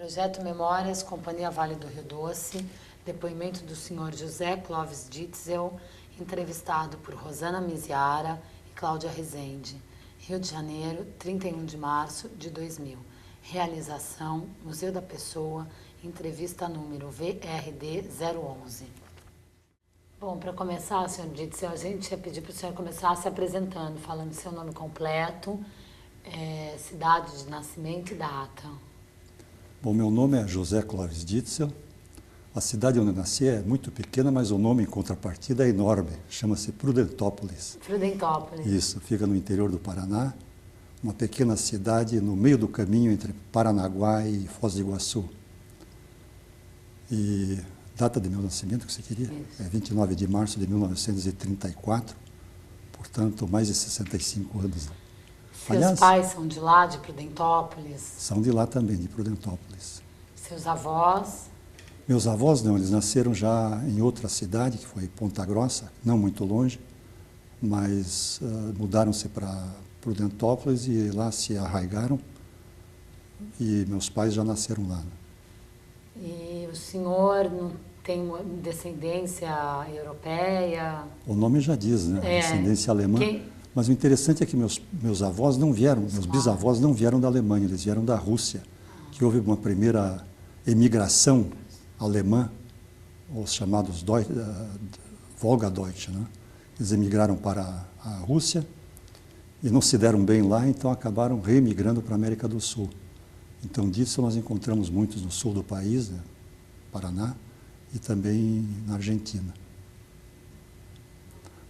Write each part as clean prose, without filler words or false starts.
Projeto Memórias, Companhia Vale do Rio Doce, depoimento do senhor José Clóvis Ditzel, entrevistado por Rosana Miziara e Cláudia Rezende. Rio de Janeiro, 31 de março de 2000. Realização, Museu da Pessoa, entrevista número VRD 011. Bom, para começar, senhor Ditzel, a gente ia pedir para o senhor começar se apresentando, falando seu nome completo, cidade de nascimento e data. Bom, meu nome é José Clóvis Ditzel. A cidade onde eu nasci é muito pequena, mas o nome em contrapartida é enorme. Chama-se Prudentópolis. Prudentópolis. Isso, fica no interior do Paraná, uma pequena cidade no meio do caminho entre Paranaguá e Foz do Iguaçu. E data de meu nascimento, que você queria? Isso. É 29 de março de 1934, portanto, mais de 65 anos. Seus pais são de lá, de Prudentópolis? São de lá também, de Prudentópolis. Seus avós? Meus avós não, eles nasceram já em outra cidade, que foi Ponta Grossa, não muito longe, mas mudaram-se para Prudentópolis e lá se arraigaram, e meus pais já nasceram lá. E o senhor não tem descendência europeia? O nome já diz, né? Descendência alemã. Mas o interessante é que meus avós não vieram, meus bisavós não vieram da Alemanha, eles vieram da Rússia, que houve uma primeira emigração alemã, os chamados Volga-Deutsche, né? Eles emigraram para a Rússia e não se deram bem lá, então acabaram reemigrando para a América do Sul. Então, disso nós encontramos muitos no sul do país, né? Paraná, e também na Argentina.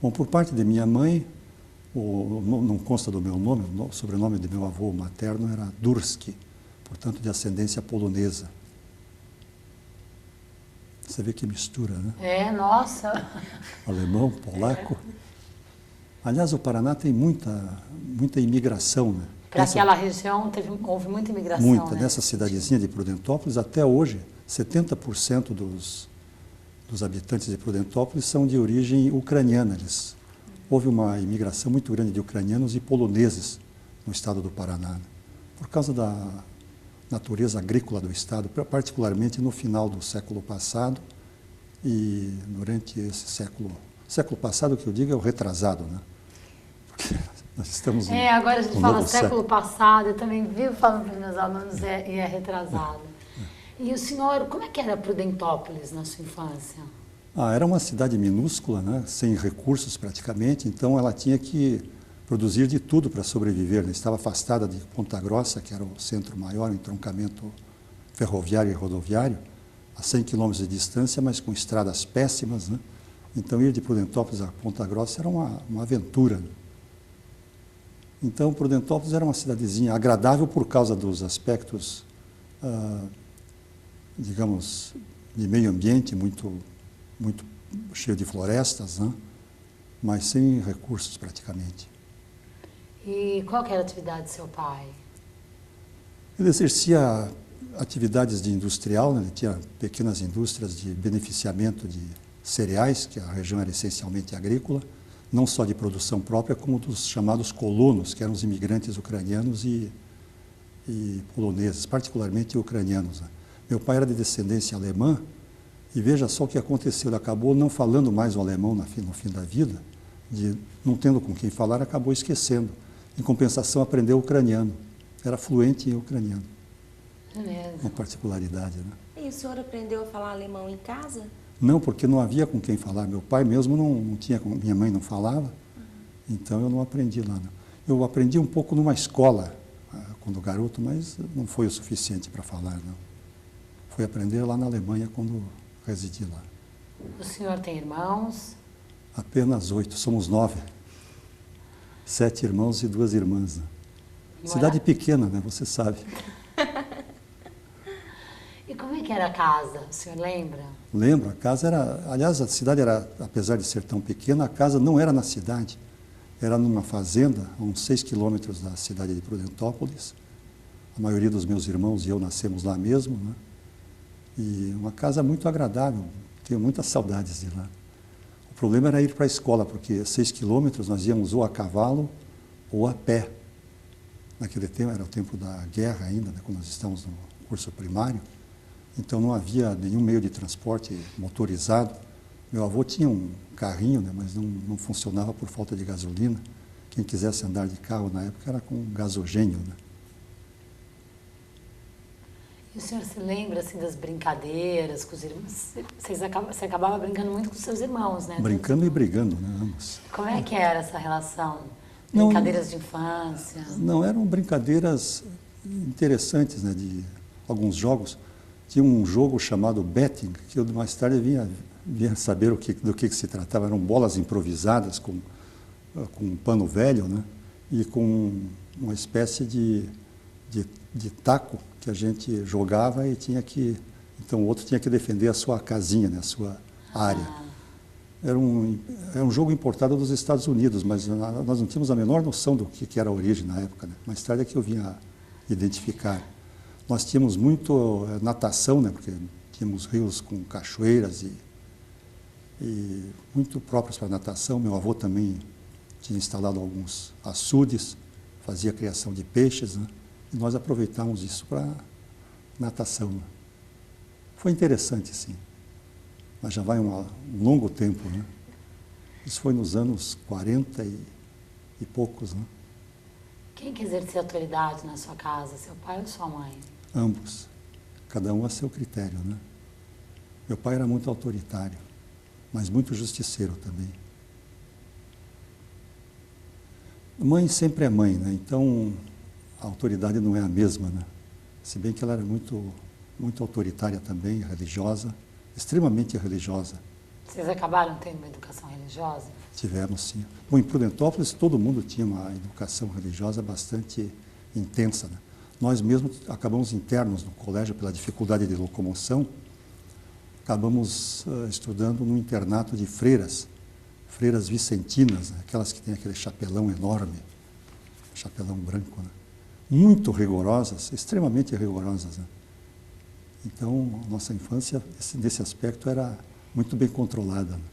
Bom, por parte de minha mãe, não consta do meu nome, o sobrenome de meu avô materno era Durski, portanto de ascendência polonesa. Você vê que mistura, né? Nossa! Alemão, polaco. Aliás, o Paraná tem muita imigração, né? Para aquela região houve muita imigração, muita, né? Nessa cidadezinha de Prudentópolis, até hoje, 70% dos habitantes de Prudentópolis são de origem ucraniana. Houve uma imigração muito grande de ucranianos e poloneses no estado do Paraná, né? Por causa da natureza agrícola do estado, particularmente no final do século passado e durante esse século passado, que eu digo é o retrasado, né? Porque nós estamos agora a gente fala século passado, eu também vivo falando para os meus alunos e é retrasado. E o senhor, como é que era Prudentópolis na sua infância? Era uma cidade minúscula, né? Sem recursos praticamente, então ela tinha que produzir de tudo para sobreviver, né? Estava afastada de Ponta Grossa, que era o centro maior, o entroncamento ferroviário e rodoviário, a 100 quilômetros de distância, mas com estradas péssimas, né? Então ir de Prudentópolis a Ponta Grossa era uma aventura, né? Então Prudentópolis era uma cidadezinha agradável por causa dos aspectos, digamos, de meio ambiente, muito cheio de florestas, né? Mas sem recursos praticamente. E qual que era a atividade do seu pai? Ele exercia atividades de industrial, né? Ele tinha pequenas indústrias de beneficiamento de cereais, que a região era essencialmente agrícola, não só de produção própria, como dos chamados colonos, que eram os imigrantes ucranianos e poloneses, particularmente ucranianos, né? Meu pai era de descendência alemã, e veja só o que aconteceu, ele acabou não falando mais o alemão no fim da vida, não tendo com quem falar, acabou esquecendo. Em compensação, aprendeu ucraniano, era fluente em ucraniano. Uma particularidade, né? E o senhor aprendeu a falar alemão em casa? Não, porque não havia com quem falar. Meu pai mesmo não tinha, minha mãe não falava, então eu não aprendi lá. Não. Eu aprendi um pouco numa escola, quando garoto, mas não foi o suficiente para falar, não. Fui aprender lá na Alemanha quando residi lá. O senhor tem irmãos? Apenas 8, somos 9. 7 irmãos e 2 irmãs. Né? Cidade pequena, né? Você sabe. E como é que era a casa? O senhor lembra? Lembro, a casa era... Aliás, a cidade era, apesar de ser tão pequena, a casa não era na cidade. Era numa fazenda, a uns 6 quilômetros da cidade de Prudentópolis. A maioria dos meus irmãos e eu nascemos lá mesmo, né? E uma casa muito agradável, tenho muitas saudades de lá. O problema era ir para a escola, porque 6 quilômetros nós íamos ou a cavalo ou a pé. Naquele tempo, era o tempo da guerra ainda, né, quando nós estávamos no curso primário, então não havia nenhum meio de transporte motorizado. Meu avô tinha um carrinho, né, mas não funcionava por falta de gasolina. Quem quisesse andar de carro na época era com gasogênio, né? E o senhor se lembra assim, das brincadeiras com os irmãos? Você acabava brincando muito com seus irmãos, né? Brincando e brigando, né, ambos. Como é que era essa relação? Não, Brincadeiras de infância? Não, eram brincadeiras interessantes, né, de alguns jogos. Tinha um jogo chamado betting, que eu mais tarde vinha saber do que se tratava. Eram bolas improvisadas com um pano velho, né, e com uma espécie de taco que a gente jogava e tinha que... Então o outro tinha que defender a sua casinha, né, a sua área. Era um jogo importado dos Estados Unidos, mas nós não tínhamos a menor noção do que era a origem na época, né? Mais tarde é que eu vim a identificar. Nós tínhamos muito natação, né? Porque tínhamos rios com cachoeiras e muito próprios para natação. Meu avô também tinha instalado alguns açudes, fazia criação de peixes, né? E nós aproveitávamos isso para natação, né? Foi interessante, sim. Mas já vai um longo tempo, né? Isso foi nos anos 40 e poucos, né? Quem que exercia autoridade na sua casa, seu pai ou sua mãe? Ambos. Cada um a seu critério, né? Meu pai era muito autoritário, mas muito justiceiro também. Mãe sempre é mãe, né? Então a autoridade não é a mesma, né? Se bem que ela era muito autoritária também, religiosa, extremamente religiosa. Vocês acabaram tendo uma educação religiosa? Tivemos, sim. Bom, em Prudentópolis todo mundo tinha uma educação religiosa bastante intensa, né? Nós mesmos acabamos internos no colégio pela dificuldade de locomoção, acabamos estudando no internato de freiras vicentinas, né? Aquelas que têm aquele chapelão enorme, chapelão branco, né? Muito rigorosas, extremamente rigorosas, né? Então, a nossa infância, nesse aspecto, era muito bem controlada, né?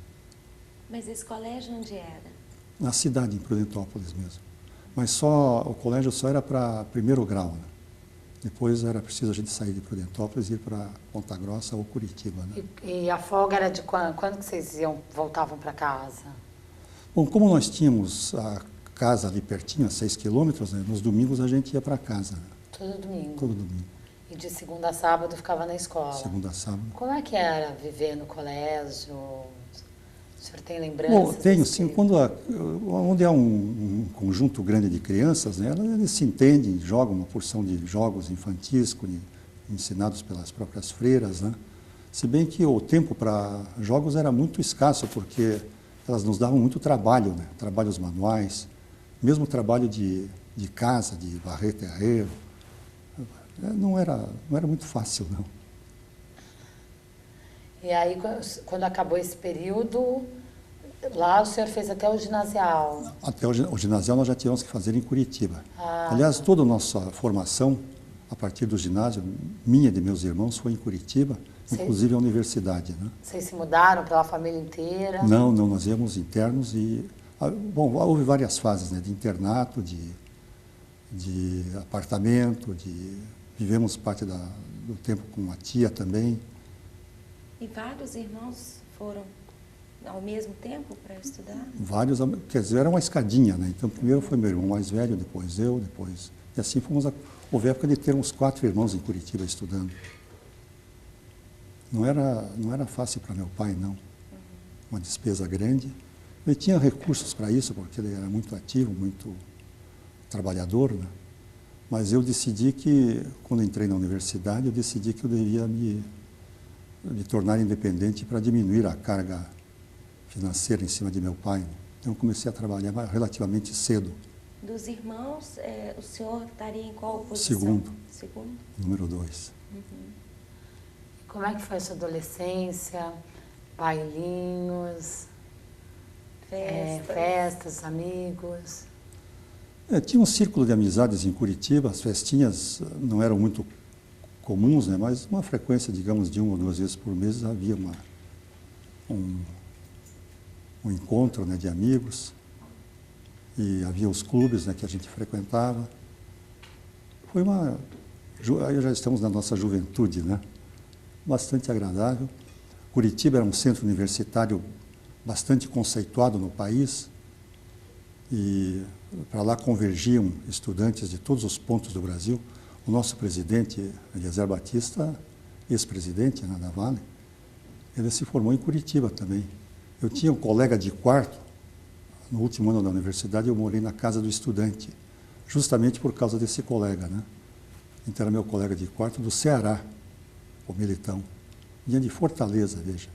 Mas esse colégio onde era? Na cidade, em Prudentópolis mesmo. Mas o colégio só era para primeiro grau, né? Depois era preciso a gente sair de Prudentópolis e ir para Ponta Grossa ou Curitiba, né? E a folga era de quando? Quando que vocês voltavam para casa? Bom, como nós tínhamos a casa ali pertinho, a 6 quilômetros, né? Nos domingos a gente ia para casa, né? Todo domingo? Todo domingo. E de segunda a sábado ficava na escola? Segunda a sábado. Como é que era viver no colégio? O senhor tem lembranças? Bom, tenho sim. Onde há um conjunto grande de crianças, né, eles se entendem, jogam uma porção de jogos infantis, ensinados pelas próprias freiras, né? Se bem que o tempo para jogos era muito escasso, porque elas nos davam muito trabalho, né? Trabalhos manuais, mesmo trabalho de casa, de varrer terreiro. Não era muito fácil, não. E aí, quando acabou esse período, lá o senhor fez até o ginasial? Até o ginasial nós já tivemos que fazer em Curitiba. Aliás, toda a nossa formação, a partir do ginásio, minha e de meus irmãos, foi em Curitiba, inclusive a universidade, né? Vocês se mudaram pela família inteira? Não, nós íamos internos e... Bom, houve várias fases, né? De internato, de apartamento, vivemos parte do tempo com a tia também. E vários irmãos foram ao mesmo tempo para estudar? Vários, quer dizer, era uma escadinha, né? Então, primeiro foi meu irmão mais velho, depois eu, depois... E assim houve época de ter uns 4 irmãos em Curitiba estudando. Não era fácil para meu pai, não. Uma despesa grande. Ele tinha recursos para isso, porque ele era muito ativo, muito trabalhador, né? Mas eu decidi que, quando entrei na universidade, eu decidi que eu devia me tornar independente para diminuir a carga financeira em cima de meu pai. Então, eu comecei a trabalhar relativamente cedo. Dos irmãos, o senhor estaria em qual posição? Segundo. Número 2. Como é que foi a sua adolescência? Bailinhos? Festas, amigos? Tinha um círculo de amizades em Curitiba, as festinhas não eram muito comuns, né? Mas uma frequência, digamos, de 1 ou 2 vezes por mês havia um encontro, né, de amigos, e havia os clubes, né, que a gente frequentava. Foi uma Aí já estamos na nossa juventude, né? Bastante agradável. Curitiba era um centro universitário bastante conceituado no país e para lá convergiam estudantes de todos os pontos do Brasil. O nosso presidente, Eliezer Batista, ex-presidente, né, da Vale, ele se formou em Curitiba também. Eu tinha um colega de quarto, no último ano da universidade, eu morei na casa do estudante, justamente por causa desse colega, né? Então era meu colega de quarto do Ceará, o Militão. Vinha de Fortaleza, veja.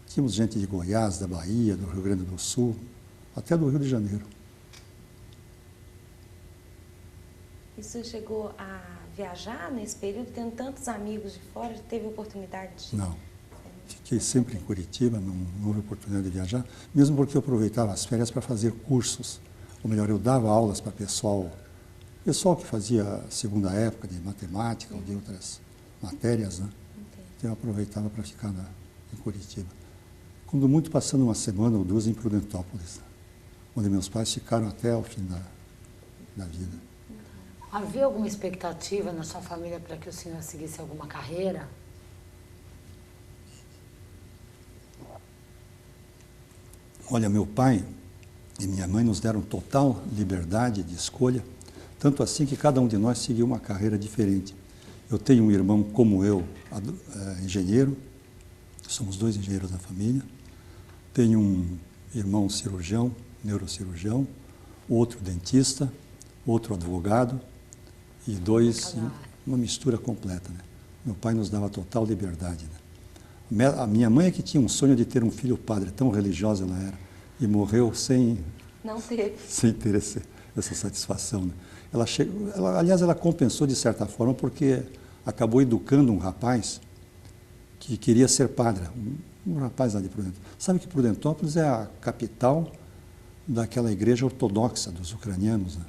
Tínhamos gente de Goiás, da Bahia, do Rio Grande do Sul, até do Rio de Janeiro. E o senhor chegou a viajar nesse período, tendo tantos amigos de fora, teve oportunidade de... Não. Fiquei sempre em Curitiba, não houve oportunidade de viajar, mesmo porque eu aproveitava as férias para fazer cursos. Ou melhor, eu dava aulas para pessoal que fazia segunda época de matemática ou de outras matérias, né? Então eu aproveitava para ficar em Curitiba. Quando muito, passando uma semana ou duas em Prudentópolis, né? Onde meus pais ficaram até o fim da vida. Havia alguma expectativa na sua família para que o senhor seguisse alguma carreira? Olha, meu pai e minha mãe nos deram total liberdade de escolha, tanto assim que cada um de nós seguiu uma carreira diferente. Eu tenho um irmão como eu, engenheiro, somos 2 engenheiros da família. Tenho um irmão cirurgião, neurocirurgião, outro dentista, outro advogado e 2, uma mistura completa, né? Meu pai nos dava total liberdade, né? A minha mãe é que tinha um sonho de ter um filho padre, tão religiosa ela era, e morreu sem ter essa satisfação, né? Aliás, ela compensou de certa forma porque acabou educando um rapaz que queria ser padre, um rapaz lá de Prudentópolis. Sabe que Prudentópolis é a capital daquela igreja ortodoxa dos ucranianos, né?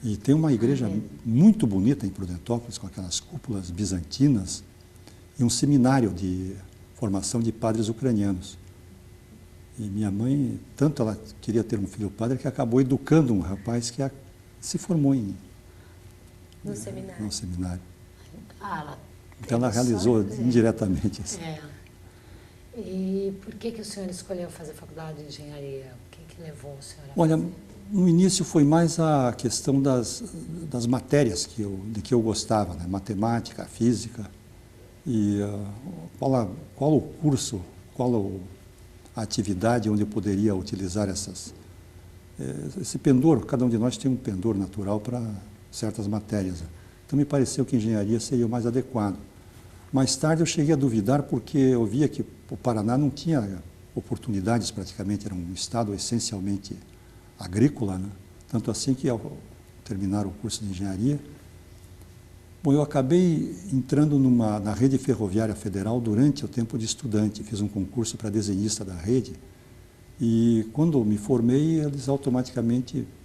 E tem uma igreja muito bonita em Prudentópolis, com aquelas cúpulas bizantinas, e um seminário de formação de padres ucranianos. E minha mãe, tanto ela queria ter um filho padre, que acabou educando um rapaz que se formou no seminário. Então ela realizou indiretamente isso. E por que o senhor escolheu fazer faculdade de engenharia? O que levou o senhor a Olha, fazer? no início foi mais a questão das matérias de que eu gostava, né? Matemática, física. E qual o curso, a atividade onde eu poderia utilizar esse pendor. Cada um de nós tem um pendor natural para certas matérias, né? Então me pareceu que engenharia seria o mais adequado. Mais tarde eu cheguei a duvidar porque eu via que o Paraná não tinha oportunidades praticamente, era um estado essencialmente agrícola, né? Tanto assim que ao terminar o curso de engenharia, bom, eu acabei entrando na rede ferroviária federal durante o tempo de estudante, fiz um concurso para desenhista da rede e quando me formei eles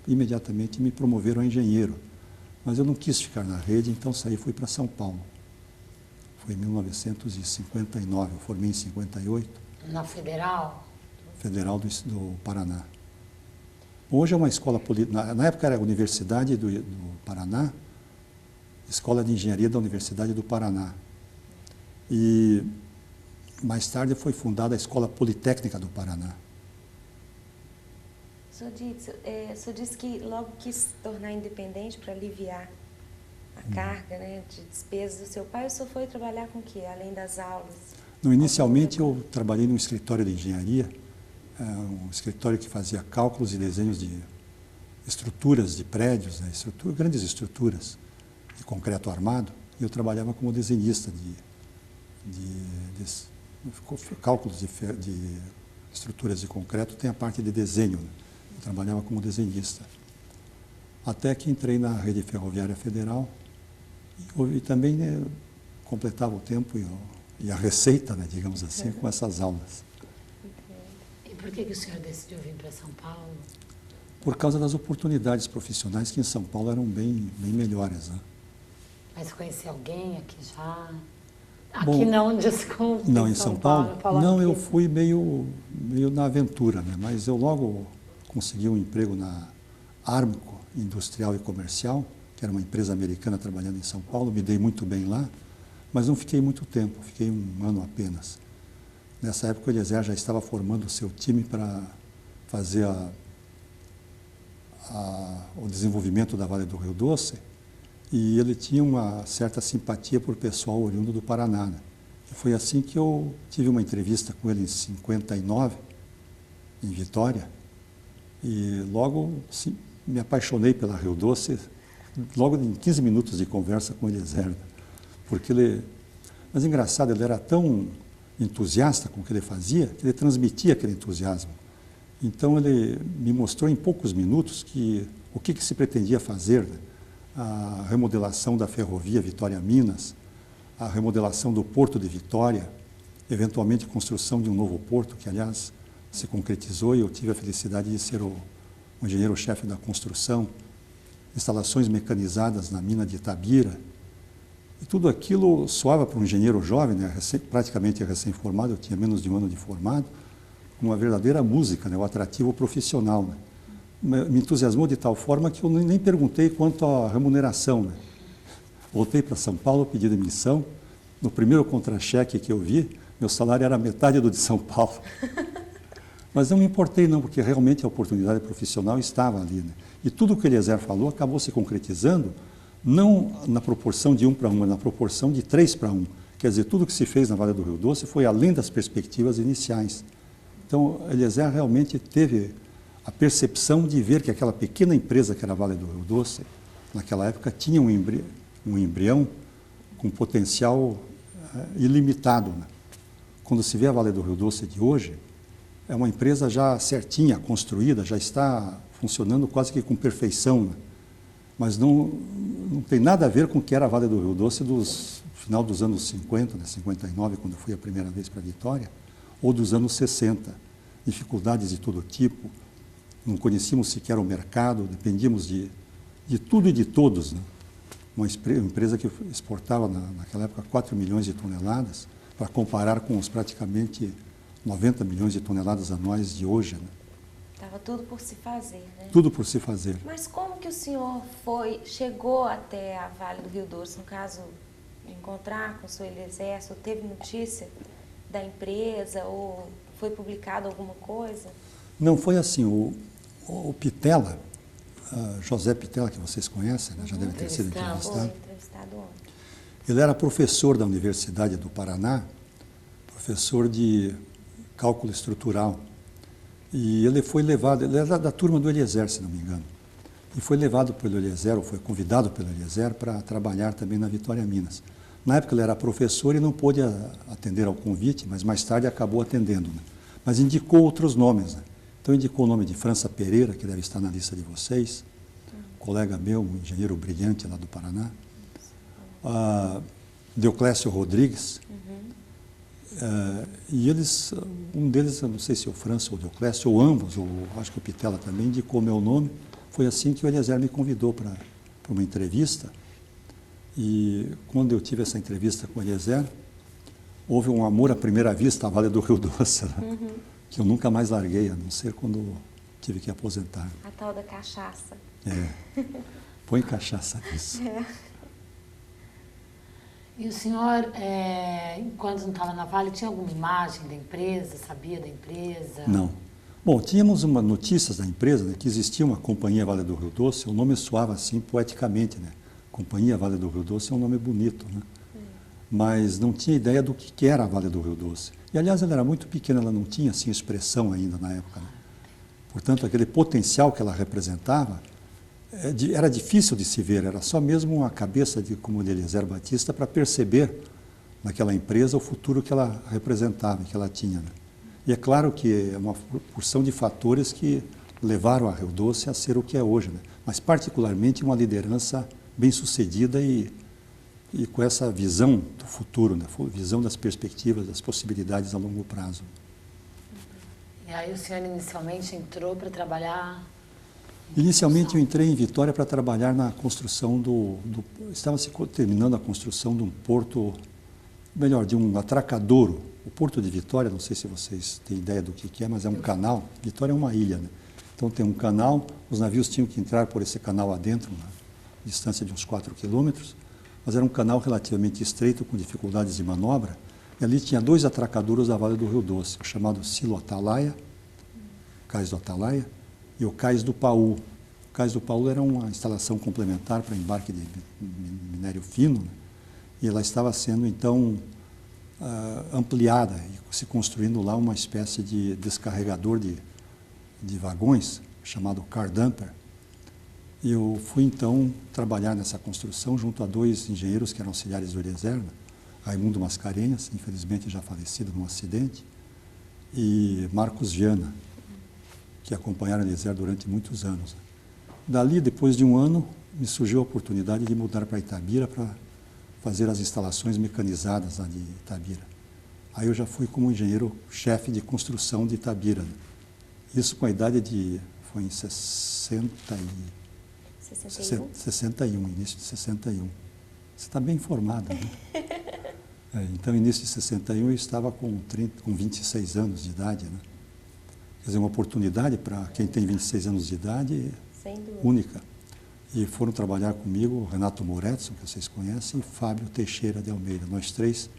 imediatamente me promoveram a engenheiro, mas eu não quis ficar na rede, então saí e fui para São Paulo. Foi em 1959, eu formei em 58. Na Federal? Federal do Paraná. Hoje é uma escola, na época era a Universidade do Paraná, Escola de Engenharia da Universidade do Paraná. E mais tarde foi fundada a Escola Politécnica do Paraná. O senhor disse que logo quis se tornar independente para aliviar a carga, né, de despesas do seu pai. O senhor foi trabalhar com o quê, além das aulas? Inicialmente eu trabalhei num escritório de engenharia, um escritório que fazia cálculos e desenhos de estruturas de prédios, né, grandes estruturas de concreto armado, e eu trabalhava como desenhista de cálculos de estruturas de concreto, tem a parte de desenho, né? Eu trabalhava como desenhista. Até que entrei na Rede Ferroviária Federal e também, né, completava o tempo e a receita, né, digamos assim, com essas aulas. E por que o senhor decidiu vir para São Paulo? Por causa das oportunidades profissionais que em São Paulo eram bem melhores, né? Mas conheci alguém aqui já? Bom, Aqui não, desculpe. Não, em São Paulo? Não, eu fui meio na aventura, né? Mas eu logo consegui um emprego na Armco Industrial e Comercial, que era uma empresa americana trabalhando em São Paulo, me dei muito bem lá, mas não fiquei muito tempo, fiquei 1 ano apenas. Nessa época o Eliezer já estava formando o seu time para fazer o desenvolvimento da Vale do Rio Doce, e ele tinha uma certa simpatia por pessoal oriundo do Paraná, né? E foi assim que eu tive uma entrevista com ele em 59, em Vitória, e logo me apaixonei pela Rio Doce, logo em 15 minutos de conversa com o Eliezer, porque ele... Mas engraçado, ele era tão entusiasta com o que ele fazia, que ele transmitia aquele entusiasmo. Então ele me mostrou em poucos minutos o que se pretendia fazer, né? A remodelação da ferrovia Vitória-Minas, a remodelação do Porto de Vitória, eventualmente a construção de um novo porto, que aliás se concretizou e eu tive a felicidade de ser o engenheiro-chefe da construção, instalações mecanizadas na mina de Itabira. E tudo aquilo soava para um engenheiro jovem, né, praticamente recém-formado, eu tinha menos de 1 ano de formado, uma verdadeira música, né, o atrativo profissional, né. Me entusiasmou de tal forma que eu nem perguntei quanto à remuneração, né. Voltei para São Paulo, pedi demissão. No primeiro contra-cheque que eu vi, meu salário era metade do de São Paulo. Mas não me importei não, porque realmente a oportunidade profissional estava ali, né. E tudo o que o Eliezer falou acabou se concretizando, não na proporção de 1 para 1, mas na proporção de 3 para 1. Quer dizer, tudo que se fez na Vale do Rio Doce foi além das perspectivas iniciais. Então, Eliezer realmente teve a percepção de ver que aquela pequena empresa que era a Vale do Rio Doce, naquela época, tinha um embrião com potencial ilimitado, né? Quando se vê a Vale do Rio Doce de hoje, é uma empresa já certinha, construída, já está funcionando quase que com perfeição, né? Mas não tem nada a ver com o que era a Vale do Rio Doce dos final dos anos 50, né, 59, quando eu fui a primeira vez para Vitória, ou dos anos 60. Dificuldades de todo tipo, não conhecíamos sequer o mercado, dependíamos de tudo e de todos, né? Uma empresa que exportava naquela época 4 milhões de toneladas, para comparar com os praticamente 90 milhões de toneladas anuais de hoje, né? Estava tudo por se fazer, né? Tudo por se fazer. Mas como que o senhor chegou até a Vale do Rio Doce, no caso, de encontrar com o seu Eliezer, ou teve notícia da empresa, ou foi publicado alguma coisa? Não, foi assim, o Pitella, José Pitella, que vocês conhecem, né? Já deve ter sido entrevistado. Foi entrevistado ontem. Ele era professor da Universidade do Paraná, professor de cálculo estrutural. E ele foi levado, ele era da turma do Eliezer, se não me engano. E foi levado pelo Eliezer, ou foi convidado pelo Eliezer para trabalhar também na Vitória-Minas. Na época ele era professor e não pôde atender ao convite, mas mais tarde acabou atendendo, né? Mas indicou outros nomes, né? Então indicou o nome de França Pereira, que deve estar na lista de vocês, colega meu, um engenheiro brilhante lá do Paraná, Deoclésio Rodrigues, e eles, um deles, eu não sei se é o França ou o Deoclésio, ou ambos, ou acho que o Pitella também, indicou meu nome. Foi assim que o Eliezer me convidou para uma entrevista. E quando eu tive essa entrevista com o Eliezer, houve um amor à primeira vista à Vale do Rio Doce, né? Que eu nunca mais larguei, a não ser quando tive que aposentar. A tal da cachaça. Põe cachaça nisso. E o senhor, enquanto não estava na Vale, tinha alguma imagem da empresa, sabia da empresa? Não. Bom, tínhamos notícias da empresa, né, que existia uma Companhia Vale do Rio Doce, o nome soava assim poeticamente, né? Companhia Vale do Rio Doce é um nome bonito, né? Mas não tinha ideia do que era a Vale do Rio Doce. E, aliás, ela era muito pequena, ela não tinha assim, expressão ainda na época, né? Portanto, aquele potencial que ela representava era difícil de se ver, era só mesmo a cabeça como de Eliezer Batista para perceber naquela empresa o futuro que ela representava, que ela tinha, né? E é claro que é uma porção de fatores que levaram a Rio Doce a ser o que é hoje, né? Mas particularmente uma liderança bem-sucedida e com essa visão do futuro, né? Visão das perspectivas, das possibilidades a longo prazo. E aí o senhor inicialmente entrou para trabalhar? Inicialmente eu entrei em Vitória para trabalhar na construção estava se terminando a construção de um porto, melhor, de um atracadouro. O Porto de Vitória, não sei se vocês têm ideia do que é, mas é um canal. Vitória é uma ilha, né? Então tem um canal, os navios tinham que entrar por esse canal adentro, distância de uns 4 quilômetros, mas era um canal relativamente estreito, com dificuldades de manobra, e ali tinha 2 atracadouros da Vale do Rio Doce, o chamado Silo Atalaia, Cais do Atalaia, e o Cais do Paú. O Cais do Paú era uma instalação complementar para embarque de minério fino, né? E ela estava sendo, então, ampliada e se construindo lá uma espécie de descarregador de vagões, chamado car dumper. E eu fui, então, trabalhar nessa construção junto a 2 engenheiros que eram auxiliares do Eliezer, Raimundo Mascarenhas, infelizmente já falecido num acidente, e Marcos Viana, que acompanharam o Eliezer durante muitos anos. Dali, depois de um ano, me surgiu a oportunidade de mudar para Itabira para fazer as instalações mecanizadas lá de Itabira. Aí eu já fui como engenheiro-chefe de construção de Itabira. Isso com a idade de... foi em 61, início de 61. Você está bem informada, né? Então, início de 61, eu estava com 26 anos de idade, né? Quer dizer, uma oportunidade para quem tem 26 anos de idade única. E foram trabalhar comigo Renato Moretson, que vocês conhecem, e Fábio Teixeira de Almeida. Nós 3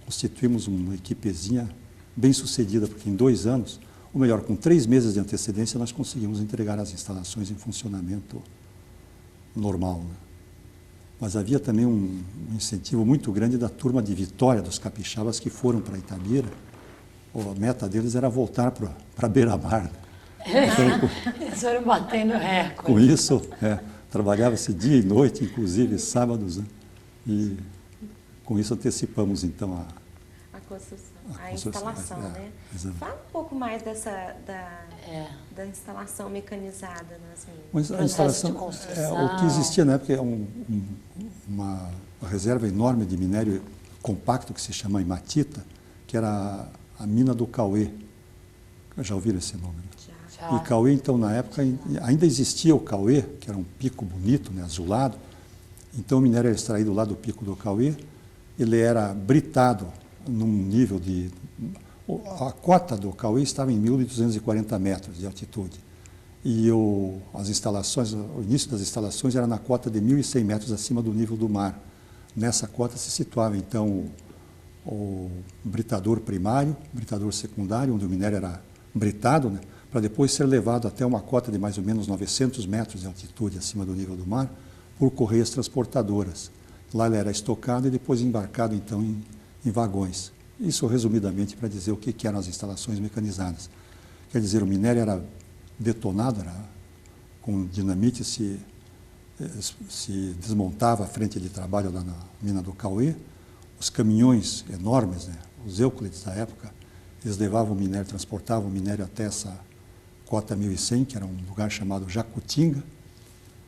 constituímos uma equipezinha bem sucedida, porque em 2 anos, ou melhor, com 3 meses de antecedência, nós conseguimos entregar as instalações em funcionamento normal, né? Mas havia também um incentivo muito grande da turma de Vitória, dos capixabas que foram para Itabira. A meta deles era voltar para Beira-Mar. Eles foram batendo recorde. Com isso, trabalhava-se dia e noite, inclusive sábados, né? E com isso antecipamos, então, a instalação, né? Exatamente. Fala um pouco mais da instalação mecanizada nas minas. Mas a instalação, de construção. o que existia na época é uma reserva enorme de minério compacto que se chama hematita, que era a mina do Cauê. Já ouviram esse nome? Né? Já. E Cauê, então, na época, ainda existia o Cauê, que era um pico bonito, né, azulado. Então, o minério era extraído lá do pico do Cauê, ele era britado num nível de... A cota do Cauê estava em 1.240 metros de altitude. E as instalações, o início das instalações era na cota de 1.100 metros acima do nível do mar. Nessa cota se situava, então, o britador primário, o britador secundário, onde o minério era britado, né, para depois ser levado até uma cota de mais ou menos 900 metros de altitude acima do nível do mar, por correias transportadoras. Lá ele era estocado e depois embarcado, então, em vagões. Isso, resumidamente, para dizer o que eram as instalações mecanizadas. Quer dizer, o minério era detonado, com dinamite, se desmontava a frente de trabalho lá na mina do Cauê. Os caminhões enormes, né, os Euclides da época, eles levavam o minério, transportavam o minério até essa cota 1100, que era um lugar chamado Jacutinga.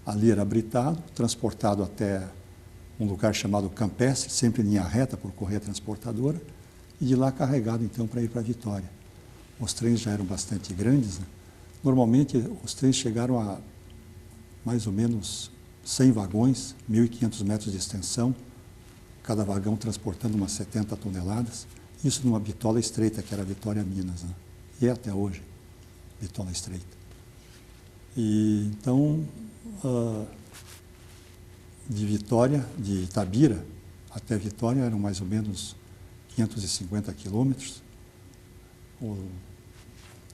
Ali era britado, transportado até um lugar chamado Campestre, sempre em linha reta por correia transportadora, e de lá carregado, então, para ir para Vitória. Os trens já eram bastante grandes, né? Normalmente, os trens chegaram a mais ou menos 100 vagões, 1.500 metros de extensão, cada vagão transportando umas 70 toneladas, isso numa bitola estreita, que era a Vitória Minas, né? E é até hoje, bitola estreita. E, então, de Itabira até Vitória eram mais ou menos 550 quilômetros. O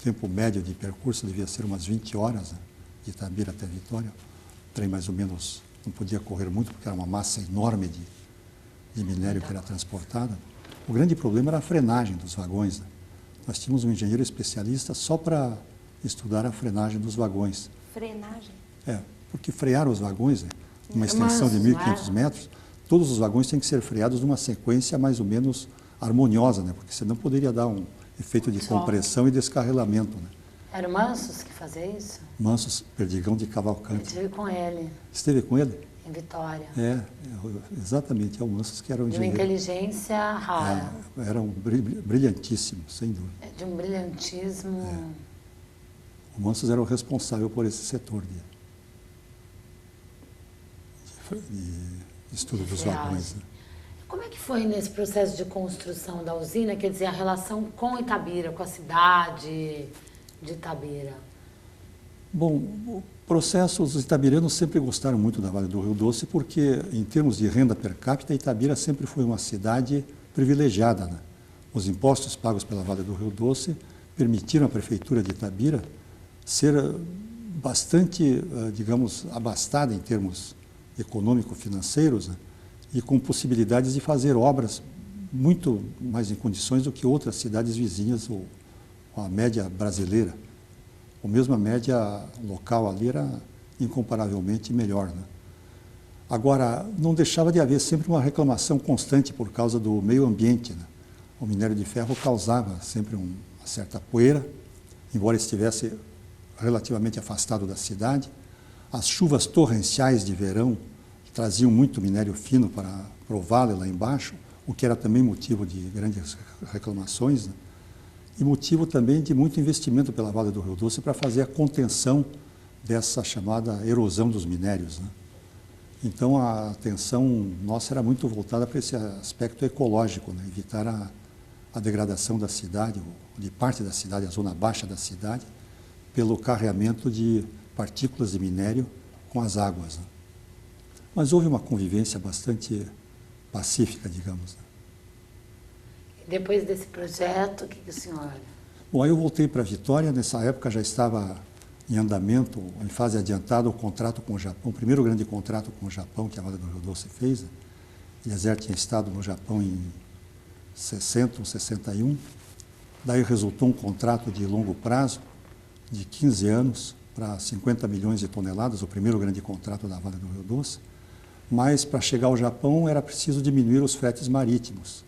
tempo médio de percurso devia ser umas 20 horas, né, de Itabira até Vitória. O trem mais ou menos não podia correr muito, porque era uma massa enorme de minério que era transportada. O grande problema era a frenagem dos vagões, né? Nós tínhamos um engenheiro especialista só para estudar a frenagem dos vagões. Frenagem? Porque frear os vagões, né, uma extensão de 1.500 metros, todos os vagões têm que ser freados numa sequência mais ou menos harmoniosa, né? Porque senão poderia dar um efeito de compressão e descarrilamento, né? Era o Mansos que fazia isso? Mansos Perdigão de Eu Cavalcante. estive com ele, Esteve com ele? em Vitória. Exatamente, é o Mansos que era o De uma engenheiro. inteligência rara, Era um brilhantíssimo, sem dúvida. de um brilhantismo. O Mansos era o responsável por esse setor de estudo dos viagem. vagões, né? Como é que foi nesse processo de construção da usina, quer dizer, a relação com Itabira, com a cidade de Itabira? Bom, processo, os itabiranos sempre gostaram muito da Vale do Rio Doce porque, em termos de renda per capita, Itabira sempre foi uma cidade privilegiada, né? Os impostos pagos pela Vale do Rio Doce permitiram à Prefeitura de Itabira ser bastante, digamos, abastada em termos econômico-financeiros, né? E com possibilidades de fazer obras muito mais em condições do que outras cidades vizinhas, ou a média brasileira. Ou mesmo a média local ali era incomparavelmente melhor, né? Agora, não deixava de haver sempre uma reclamação constante por causa do meio ambiente, né? O minério de ferro causava sempre uma certa poeira, embora estivesse relativamente afastado da cidade. As chuvas torrenciais de verão traziam muito minério fino para o vale lá embaixo, o que era também motivo de grandes reclamações, né? E motivo também de muito investimento pela Vale do Rio Doce para fazer a contenção dessa chamada erosão dos minérios, né? Então a atenção nossa era muito voltada para esse aspecto ecológico, né? Evitar a degradação da cidade, ou de parte da cidade, a zona baixa da cidade, pelo carreamento de partículas de minério com as águas, né? Mas houve uma convivência bastante pacífica, digamos, né? Depois desse projeto, o que o senhor... Bom, aí eu voltei para Vitória, nessa época já estava em andamento, em fase adiantada, o contrato com o Japão, o primeiro grande contrato com o Japão que a Vale do Rio Doce fez. Eliezer tinha estado no Japão em 60 ou 61, daí resultou um contrato de longo prazo, de 15 anos, para 50 milhões de toneladas, o primeiro grande contrato da Vale do Rio Doce, mas para chegar ao Japão era preciso diminuir os fretes marítimos.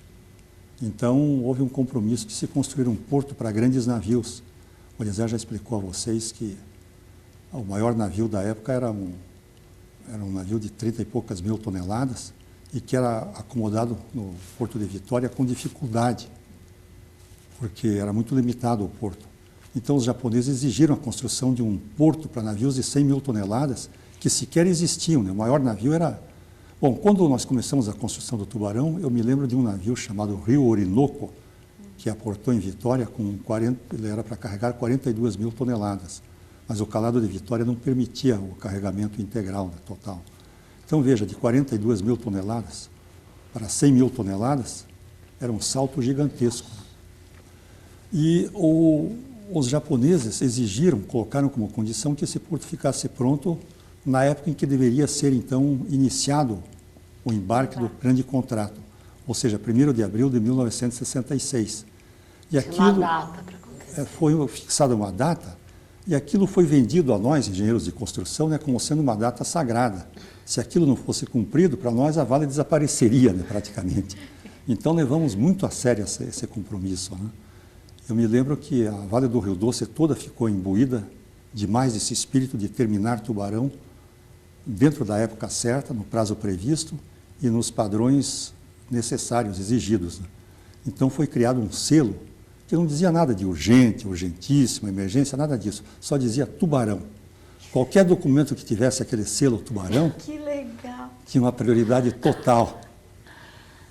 Então, houve um compromisso de se construir um porto para grandes navios. O Eliezer já explicou a vocês que o maior navio da época era um navio de 30 e poucas mil toneladas e que era acomodado no Porto de Vitória com dificuldade, porque era muito limitado o porto. Então, os japoneses exigiram a construção de um porto para navios de 100 mil toneladas, que sequer existiam, né? O maior navio era... Bom, quando nós começamos a construção do Tubarão, eu me lembro de um navio chamado Rio Orinoco, que aportou em Vitória com 40, ele era para carregar 42 mil toneladas, mas o calado de Vitória não permitia o carregamento integral, né, total. Então veja, de 42 mil toneladas para 100 mil toneladas, era um salto gigantesco. E os japoneses exigiram, colocaram como condição que esse porto ficasse pronto na época em que deveria ser, então, iniciado o embarque do grande contrato, ou seja, 1º de abril de 1966. E Tinha uma data para acontecer. Foi fixada uma data, e aquilo foi vendido a nós, engenheiros de construção, né, como sendo uma data sagrada. Se aquilo não fosse cumprido, para nós a Vale desapareceria, né, praticamente. Então levamos muito a sério esse compromisso, né? Eu me lembro que a Vale do Rio Doce toda ficou imbuída demais desse espírito de terminar Tubarão dentro da época certa, no prazo previsto e nos padrões necessários, exigidos, né? Então foi criado um selo que não dizia nada de urgente, urgentíssimo, emergência, nada disso. Só dizia Tubarão. Qualquer documento que tivesse aquele selo Tubarão Que legal! tinha uma prioridade total.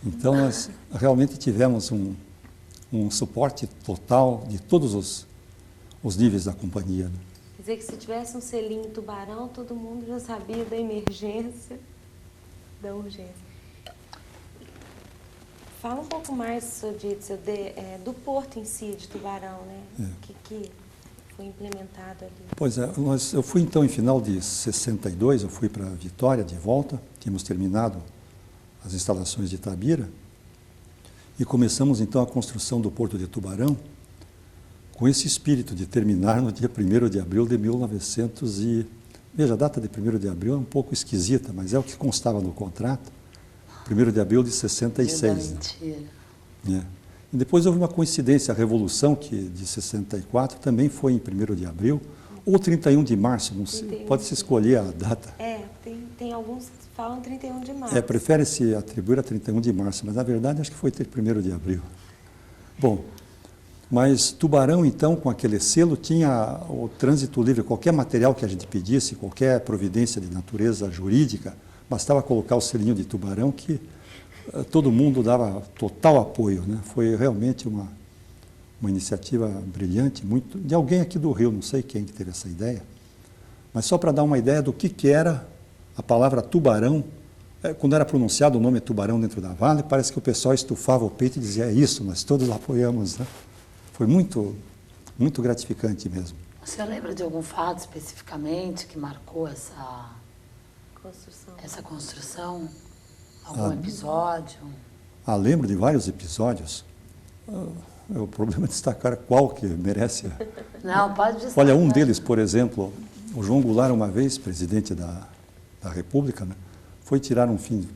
Então nós realmente tivemos um suporte total de todos os níveis da companhia, né? Quer dizer que se tivesse um selinho Tubarão, todo mundo já sabia da emergência, da urgência. Fala um pouco mais, Sr. Ditzel, do porto em si de Tubarão, né? O que foi implementado ali? Pois é, eu fui então em final de 62, eu fui para Vitória de volta, tínhamos terminado as instalações de Itabira e começamos então a construção do porto de Tubarão com esse espírito de terminar no dia 1º de abril de 1900 e... Veja, a data de 1º de abril é um pouco esquisita, mas é o que constava no contrato. 1º de abril de 66. Mentira. Né? E depois houve uma coincidência, a Revolução, que de 64, também foi em 1º de abril, ou 31 de março, não sei, pode-se escolher a data. Tem alguns que falam 31 de março. Prefere-se atribuir a 31 de março, mas na verdade acho que foi 1º de abril. Bom, mas Tubarão, então, com aquele selo, tinha o trânsito livre, qualquer material que a gente pedisse, qualquer providência de natureza jurídica, bastava colocar o selinho de Tubarão que todo mundo dava total apoio, né? Foi realmente uma iniciativa brilhante, muito de alguém aqui do Rio, não sei quem que teve essa ideia, Mas só para dar uma ideia do que era a palavra tubarão, quando era pronunciado o nome tubarão dentro da Vale, parece que o pessoal estufava o peito e dizia, é isso, nós todos apoiamos, né? Foi muito, muito gratificante mesmo. O senhor lembra de algum fato especificamente que marcou essa construção? Algum episódio? Lembro de vários episódios. O problema é destacar qual que merece. Não, pode destacar. Olha, um deles, por exemplo, o João Goulart, uma vez, presidente da República, né, foi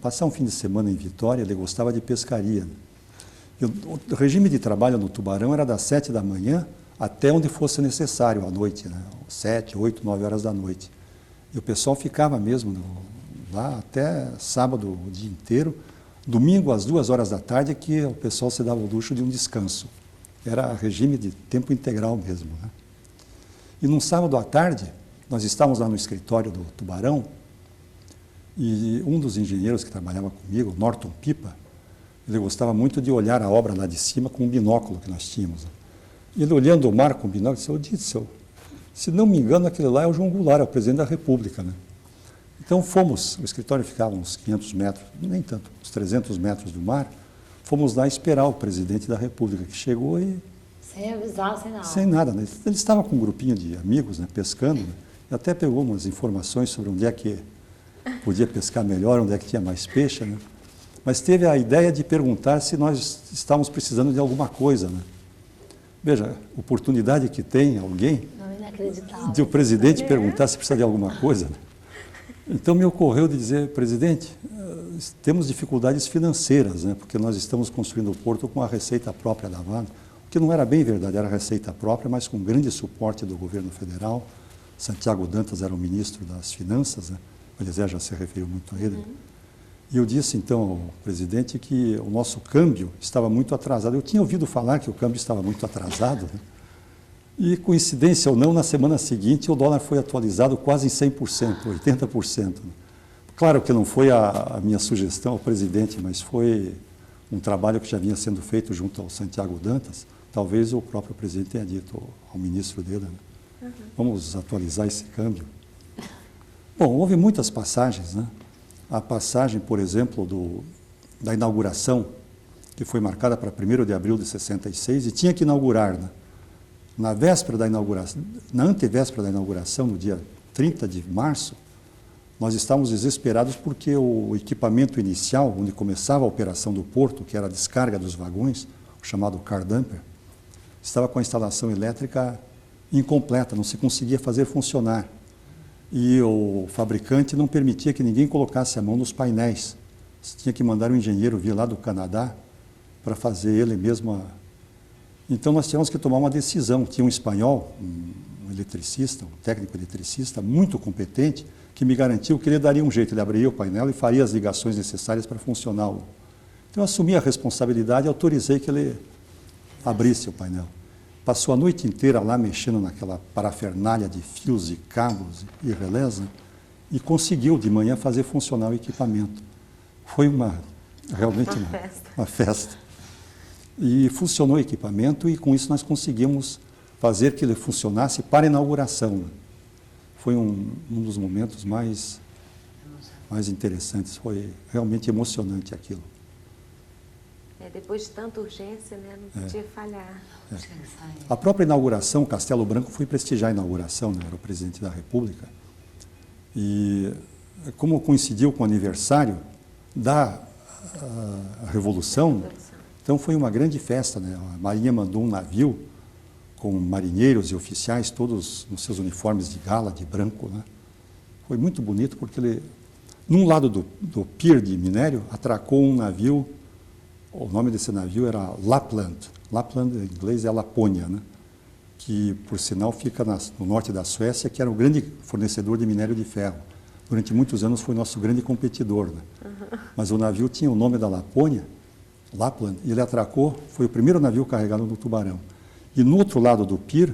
passar um fim de semana em Vitória, ele gostava de pescaria. Né? E o regime de trabalho no Tubarão era das 7 da manhã até onde fosse necessário, à noite, né? 7, 8, 9 horas da noite. E o pessoal ficava mesmo lá até sábado o dia inteiro. Domingo, às 2 horas da tarde, é que o pessoal se dava o luxo de um descanso. Era regime de tempo integral mesmo. Né? E num sábado à tarde, nós estávamos lá no escritório do Tubarão, e um dos engenheiros que trabalhava comigo, Norton Pipa, ele gostava muito de olhar a obra lá de cima com um binóculo que nós tínhamos. Né? E ele olhando o mar com o binóculo, disse, se não me engano, aquele lá é o João Goulart, é o presidente da República. Né? Então fomos, o escritório ficava uns 500 metros, nem tanto, uns 300 metros do mar, fomos lá esperar o presidente da República, que chegou e... Sem avisar, sem nada. Sem nada, né? Ele estava com um grupinho de amigos, né, pescando, né? E até pegou umas informações sobre onde é que podia pescar melhor, onde é que tinha mais peixe, né? Mas teve a ideia de perguntar se nós estávamos precisando de alguma coisa, né? Veja, oportunidade que tem alguém de o presidente perguntar se precisa de alguma coisa, né? Então me ocorreu de dizer, presidente, temos dificuldades financeiras, né? Porque nós estamos construindo o porto com a receita própria da Vale, o que não era bem verdade, era receita própria, mas com grande suporte do governo federal. Santiago Dantas era o ministro das Finanças, né? O Eliezer já se referiu muito a ele. E eu disse então ao presidente que o nosso câmbio estava muito atrasado. Eu tinha ouvido falar que o câmbio estava muito atrasado, né? E, coincidência ou não, na semana seguinte o dólar foi atualizado quase em 100%, 80%. Né? Claro que não foi a minha sugestão ao presidente, mas foi um trabalho que já vinha sendo feito junto ao Santiago Dantas. Talvez o próprio presidente tenha dito ao ministro dele, né? Vamos atualizar esse câmbio. Bom, houve muitas passagens, né? A passagem, por exemplo, da inauguração, que foi marcada para 1º de abril de 66, e tinha que inaugurar, né? Na véspera da inauguração, na antevéspera da inauguração, no dia 30 de março, nós estávamos desesperados porque o equipamento inicial, onde começava a operação do porto, que era a descarga dos vagões, o chamado car dumper, estava com a instalação elétrica incompleta, não se conseguia fazer funcionar. E o fabricante não permitia que ninguém colocasse a mão nos painéis. Você tinha que mandar um engenheiro vir lá do Canadá para fazer ele mesmo. Então nós tínhamos que tomar uma decisão. Tinha um espanhol, um eletricista, um técnico eletricista muito competente, que me garantiu que ele daria um jeito, ele abriria o painel e faria as ligações necessárias para funcionar. Então eu assumi a responsabilidade e autorizei que ele abrisse o painel. Passou a noite inteira lá mexendo naquela parafernália de fios e cabos e relés, né? E conseguiu de manhã fazer funcionar o equipamento. Foi realmente uma festa. E funcionou o equipamento e com isso nós conseguimos fazer que ele funcionasse para a inauguração. Né? Foi um dos momentos mais interessantes, foi realmente emocionante aquilo. Depois de tanta urgência, né, não podia falhar. A própria inauguração, o Castelo Branco, fui prestigiar a inauguração, né, era o presidente da República. E como coincidiu com o aniversário da Revolução, então foi uma grande festa, né? A Marinha mandou um navio com marinheiros e oficiais, todos nos seus uniformes de gala, de branco, né? Foi muito bonito porque ele, num lado do pier de minério, atracou um navio. O nome desse navio era Lapland. Lapland, em inglês, é Lapônia, né? Que, por sinal, fica no norte da Suécia, que era um grande fornecedor de minério de ferro. Durante muitos anos foi nosso grande competidor. Né? Mas o navio tinha o nome da Lapônia, Lapland, e ele atracou, foi o primeiro navio carregado no Tubarão. E no outro lado do pier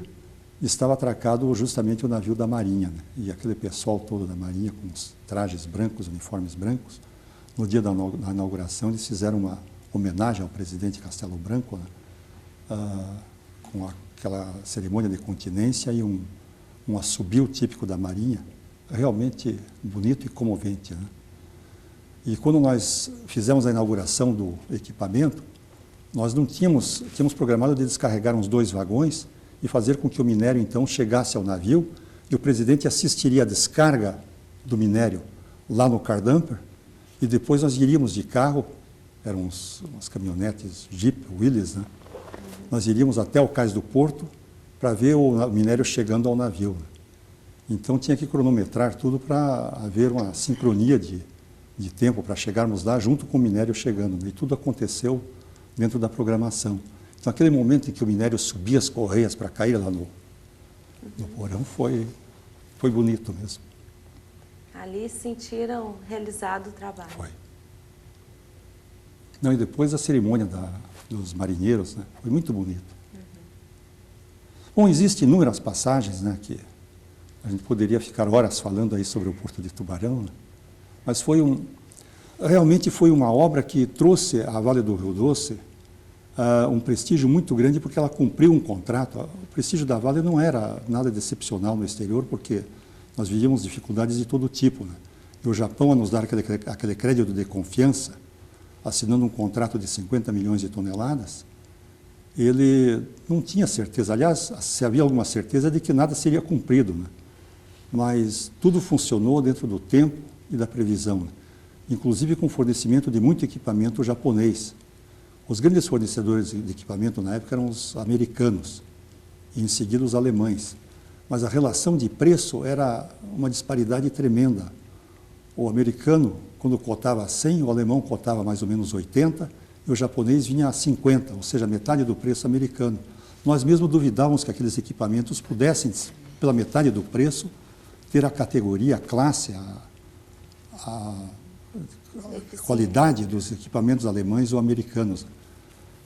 estava atracado justamente o navio da Marinha. Né? E aquele pessoal todo da Marinha, com os trajes brancos, uniformes brancos, no dia da inauguração, eles fizeram uma homenagem ao presidente Castelo Branco, né? Com aquela cerimônia de continência e um um assobio típico da Marinha, realmente bonito e comovente, né? E quando nós fizemos a inauguração do equipamento, nós não tínhamos programado de descarregar uns 2 vagões e fazer com que o minério, então, chegasse ao navio e o presidente assistiria a descarga do minério lá no car dumper e depois nós iríamos de carro, eram umas caminhonetes Jeep, Willys, né? Nós iríamos até o cais do porto para ver o minério chegando ao navio. Então tinha que cronometrar tudo para haver uma sincronia de tempo para chegarmos lá junto com o minério chegando. E tudo aconteceu dentro da programação. Então aquele momento em que o minério subia as correias para cair lá no porão foi bonito mesmo. Ali sentiram realizado o trabalho. Foi. Não, e depois a cerimônia dos marinheiros, né? Foi muito bonito. Bom, existem inúmeras passagens, né, que a gente poderia ficar horas falando aí sobre o Porto de Tubarão, né? Mas realmente foi uma obra que trouxe à Vale do Rio Doce um prestígio muito grande, porque ela cumpriu um contrato. O prestígio da Vale não era nada de excepcional no exterior, porque nós vivíamos dificuldades de todo tipo, né? E o Japão, a nos dar aquele crédito de confiança, assinando um contrato de 50 milhões de toneladas, ele não tinha certeza. Aliás, se havia alguma certeza de que nada seria cumprido, né? Mas tudo funcionou dentro do tempo e da previsão, né? Inclusive com fornecimento de muito equipamento japonês. Os grandes fornecedores de equipamento na época eram os americanos e em seguida os alemães. Mas a relação de preço era uma disparidade tremenda. O americano, quando cotava 100, o alemão cotava mais ou menos 80 e o japonês vinha a 50, ou seja, metade do preço americano. Nós mesmo duvidávamos que aqueles equipamentos pudessem, pela metade do preço, ter a categoria, a classe, a qualidade dos equipamentos alemães ou americanos.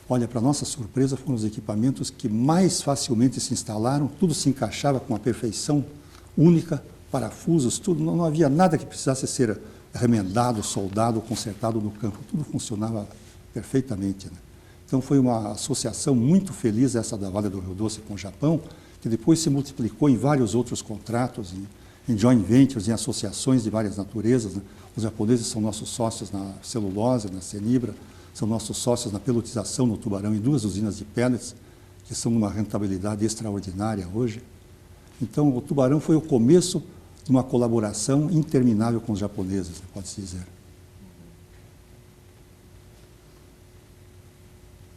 Olha, para nossa surpresa, foram os equipamentos que mais facilmente se instalaram, tudo se encaixava com uma perfeição única, parafusos, tudo, não havia nada que precisasse ser remendado, soldado, consertado no campo, tudo funcionava perfeitamente, né? Então foi uma associação muito feliz essa da Vale do Rio Doce com o Japão, que depois se multiplicou em vários outros contratos, em joint ventures, em associações de várias naturezas, né? Os japoneses são nossos sócios na celulose, na Cenibra, são nossos sócios na pelutização no Tubarão, em 2 usinas de pellets, que são uma rentabilidade extraordinária hoje. Então, o Tubarão foi o começo de uma colaboração interminável com os japoneses, pode-se dizer.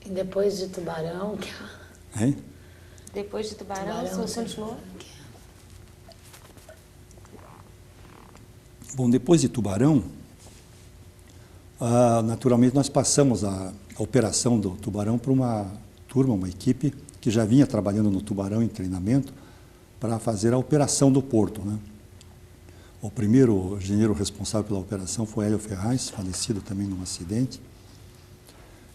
E depois de Tubarão... Hein? Depois de Tubarão, você continuou? Bom, depois de Tubarão, naturalmente nós passamos a operação do Tubarão para uma turma, uma equipe que já vinha trabalhando no Tubarão em treinamento para fazer a operação do porto, né? O primeiro engenheiro responsável pela operação foi Hélio Ferraz, falecido também num acidente.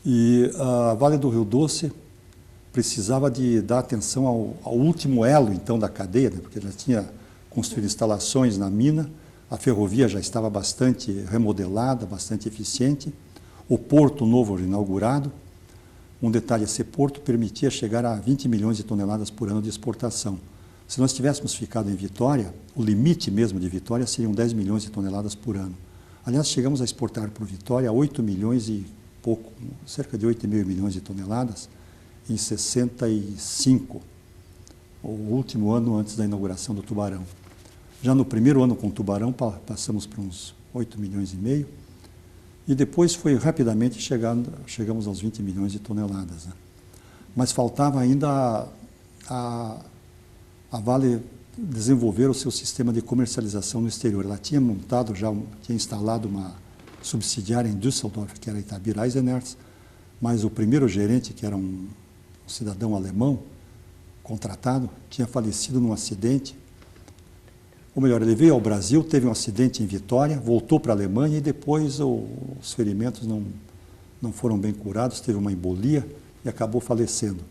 E a Vale do Rio Doce precisava de dar atenção ao último elo, então, da cadeia, né? Porque já tinha construído instalações na mina, a ferrovia já estava bastante remodelada, bastante eficiente, o porto novo inaugurado. Um detalhe, esse porto permitia chegar a 20 milhões de toneladas por ano de exportação. Se nós tivéssemos ficado em Vitória, o limite mesmo de Vitória seriam 10 milhões de toneladas por ano. Aliás, chegamos a exportar por Vitória 8 milhões e pouco, cerca de 8,5 milhões de toneladas, em 65, o último ano antes da inauguração do Tubarão. Já no primeiro ano com o Tubarão, passamos para uns 8 milhões e meio, e depois foi rapidamente chegamos aos 20 milhões de toneladas, né? Mas faltava ainda a Vale desenvolver o seu sistema de comercialização no exterior. Ela tinha montado tinha instalado uma subsidiária em Düsseldorf, que era Itabira Eisenerz, mas o primeiro gerente, que era um cidadão alemão contratado, tinha falecido num acidente. Ou melhor, ele veio ao Brasil, teve um acidente em Vitória, voltou para a Alemanha e depois os ferimentos não foram bem curados, teve uma embolia e acabou falecendo.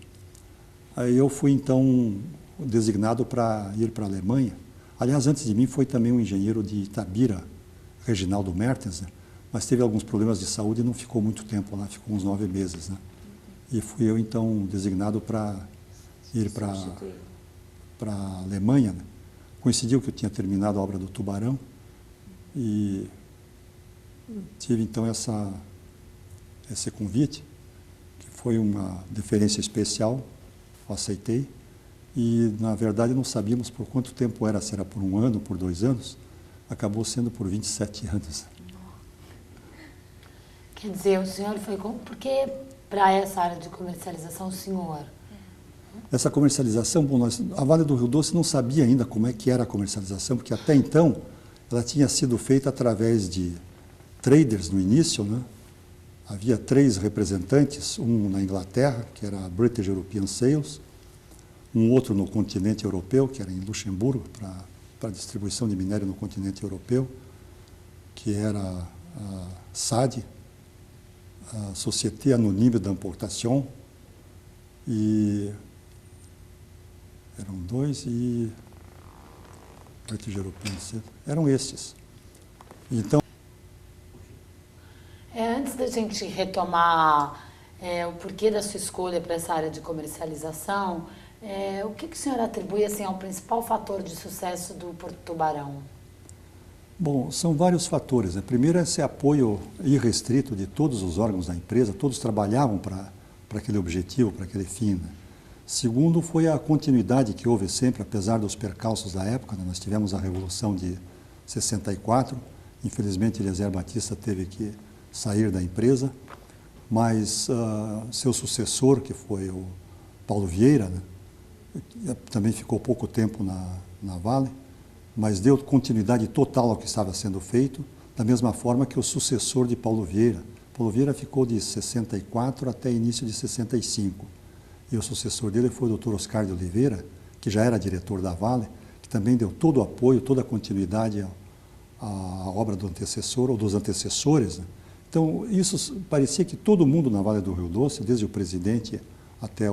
Aí eu fui então designado para ir para a Alemanha. Aliás, antes de mim foi também um engenheiro de Itabira, Reginaldo Mertens, né? Mas teve alguns problemas de saúde e não ficou muito tempo lá, ficou uns 9 meses, né? E fui eu então designado para ir para a Alemanha, né? Coincidiu que eu tinha terminado a obra do Tubarão e tive então esse convite, que foi uma deferência especial, eu aceitei. E, na verdade, não sabíamos por quanto tempo era, se era por 1 ano, por 2 anos, acabou sendo por 27 anos. Quer dizer, o senhor foi... Por que para essa área de comercialização o senhor? Essa comercialização, bom, a Vale do Rio Doce não sabia ainda como é que era a comercialização, porque até então ela tinha sido feita através de traders no início, né? Havia 3 representantes, um na Inglaterra, que era a British European Sales, um outro no continente europeu, que era em Luxemburgo, para distribuição de minério no continente europeu, que era a SAD, a Société Anonyme d'Importation, e eram 2 e British European Sales, eram estes. Então, Antes da gente retomar o porquê da sua escolha para essa área de comercialização, o que o senhor atribui assim, ao principal fator de sucesso do Porto Tubarão? bom, são vários fatores, né? Primeiro, esse apoio irrestrito de todos os órgãos da empresa, todos trabalhavam para aquele objetivo, para aquele fim, né? Segundo, foi a continuidade que houve sempre, apesar dos percalços da época, né? Nós tivemos a Revolução de 64, infelizmente Eliezer Batista teve que sair da empresa, mas seu sucessor, que foi o Paulo Vieira, né? Também ficou pouco tempo na Vale, mas deu continuidade total ao que estava sendo feito, da mesma forma que o sucessor de Paulo Vieira. Paulo Vieira ficou de 64 até início de 65. E o sucessor dele foi o Dr. Oscar de Oliveira, que já era diretor da Vale, que também deu todo o apoio, toda a continuidade à obra do antecessor ou dos antecessores, né? Então, isso parecia que todo mundo na Vale do Rio Doce, desde o presidente até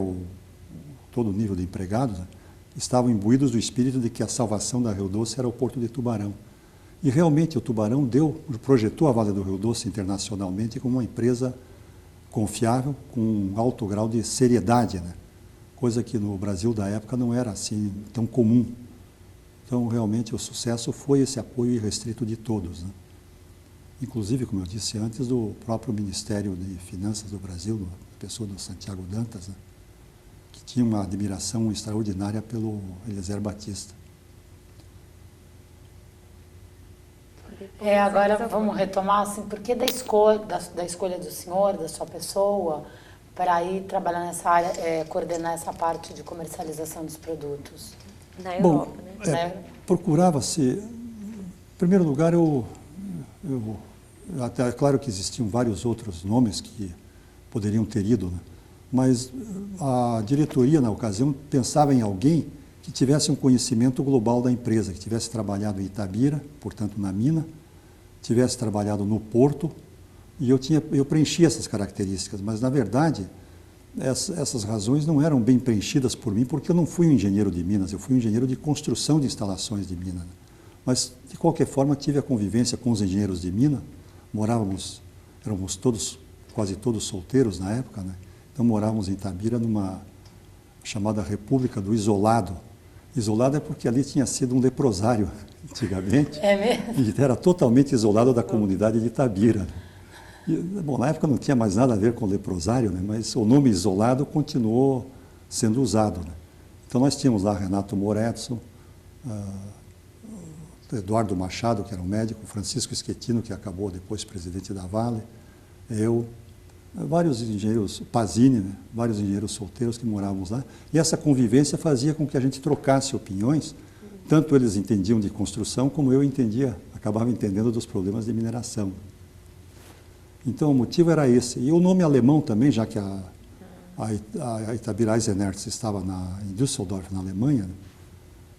todo o nível de empregados, né, estavam imbuídos do espírito de que a salvação da Rio Doce era o Porto de Tubarão. E realmente o Tubarão projetou a Vale do Rio Doce internacionalmente como uma empresa confiável, com um alto grau de seriedade, né? Coisa que no Brasil da época não era assim tão comum. Então, realmente, o sucesso foi esse apoio irrestrito de todos, né? Inclusive, como eu disse antes, do próprio Ministério de Finanças do Brasil, a pessoa do Santiago Dantas, né? Que tinha uma admiração extraordinária pelo Eliezer Batista. Agora vamos retomar, assim, por que da escolha do senhor, da sua pessoa, para ir trabalhar nessa área, coordenar essa parte de comercialização dos produtos? Na Europa, né? Procurava-se, em primeiro lugar, até claro que existiam vários outros nomes que poderiam ter ido, né? Mas a diretoria, na ocasião, pensava em alguém que tivesse um conhecimento global da empresa, que tivesse trabalhado em Itabira, portanto na mina, tivesse trabalhado no porto, e eu preenchi essas características, mas na verdade essas razões não eram bem preenchidas por mim, porque eu não fui um engenheiro de minas, eu fui um engenheiro de construção de instalações de mina. Mas de qualquer forma tive a convivência com os engenheiros de mina, éramos quase todos solteiros na época, né? Então morávamos em Itabira numa chamada República do Isolado. Isolado é porque ali tinha sido um leprosário antigamente. É mesmo? E era totalmente isolado da comunidade de Itabira. E, bom, na época não tinha mais nada a ver com leprosário, né? Mas o nome Isolado continuou sendo usado, né? Então nós tínhamos lá Renato Moretson, Eduardo Machado, que era um médico, Francisco Schettino, que acabou depois presidente da Vale, eu, vários engenheiros, Pazini, né? Vários engenheiros solteiros que morávamos lá. E essa convivência fazia com que a gente trocasse opiniões, tanto eles entendiam de construção, como eu acabava entendendo dos problemas de mineração. Então o motivo era esse. E o nome alemão também, já que a Itabira Eisenerz estava em Düsseldorf, na Alemanha, né?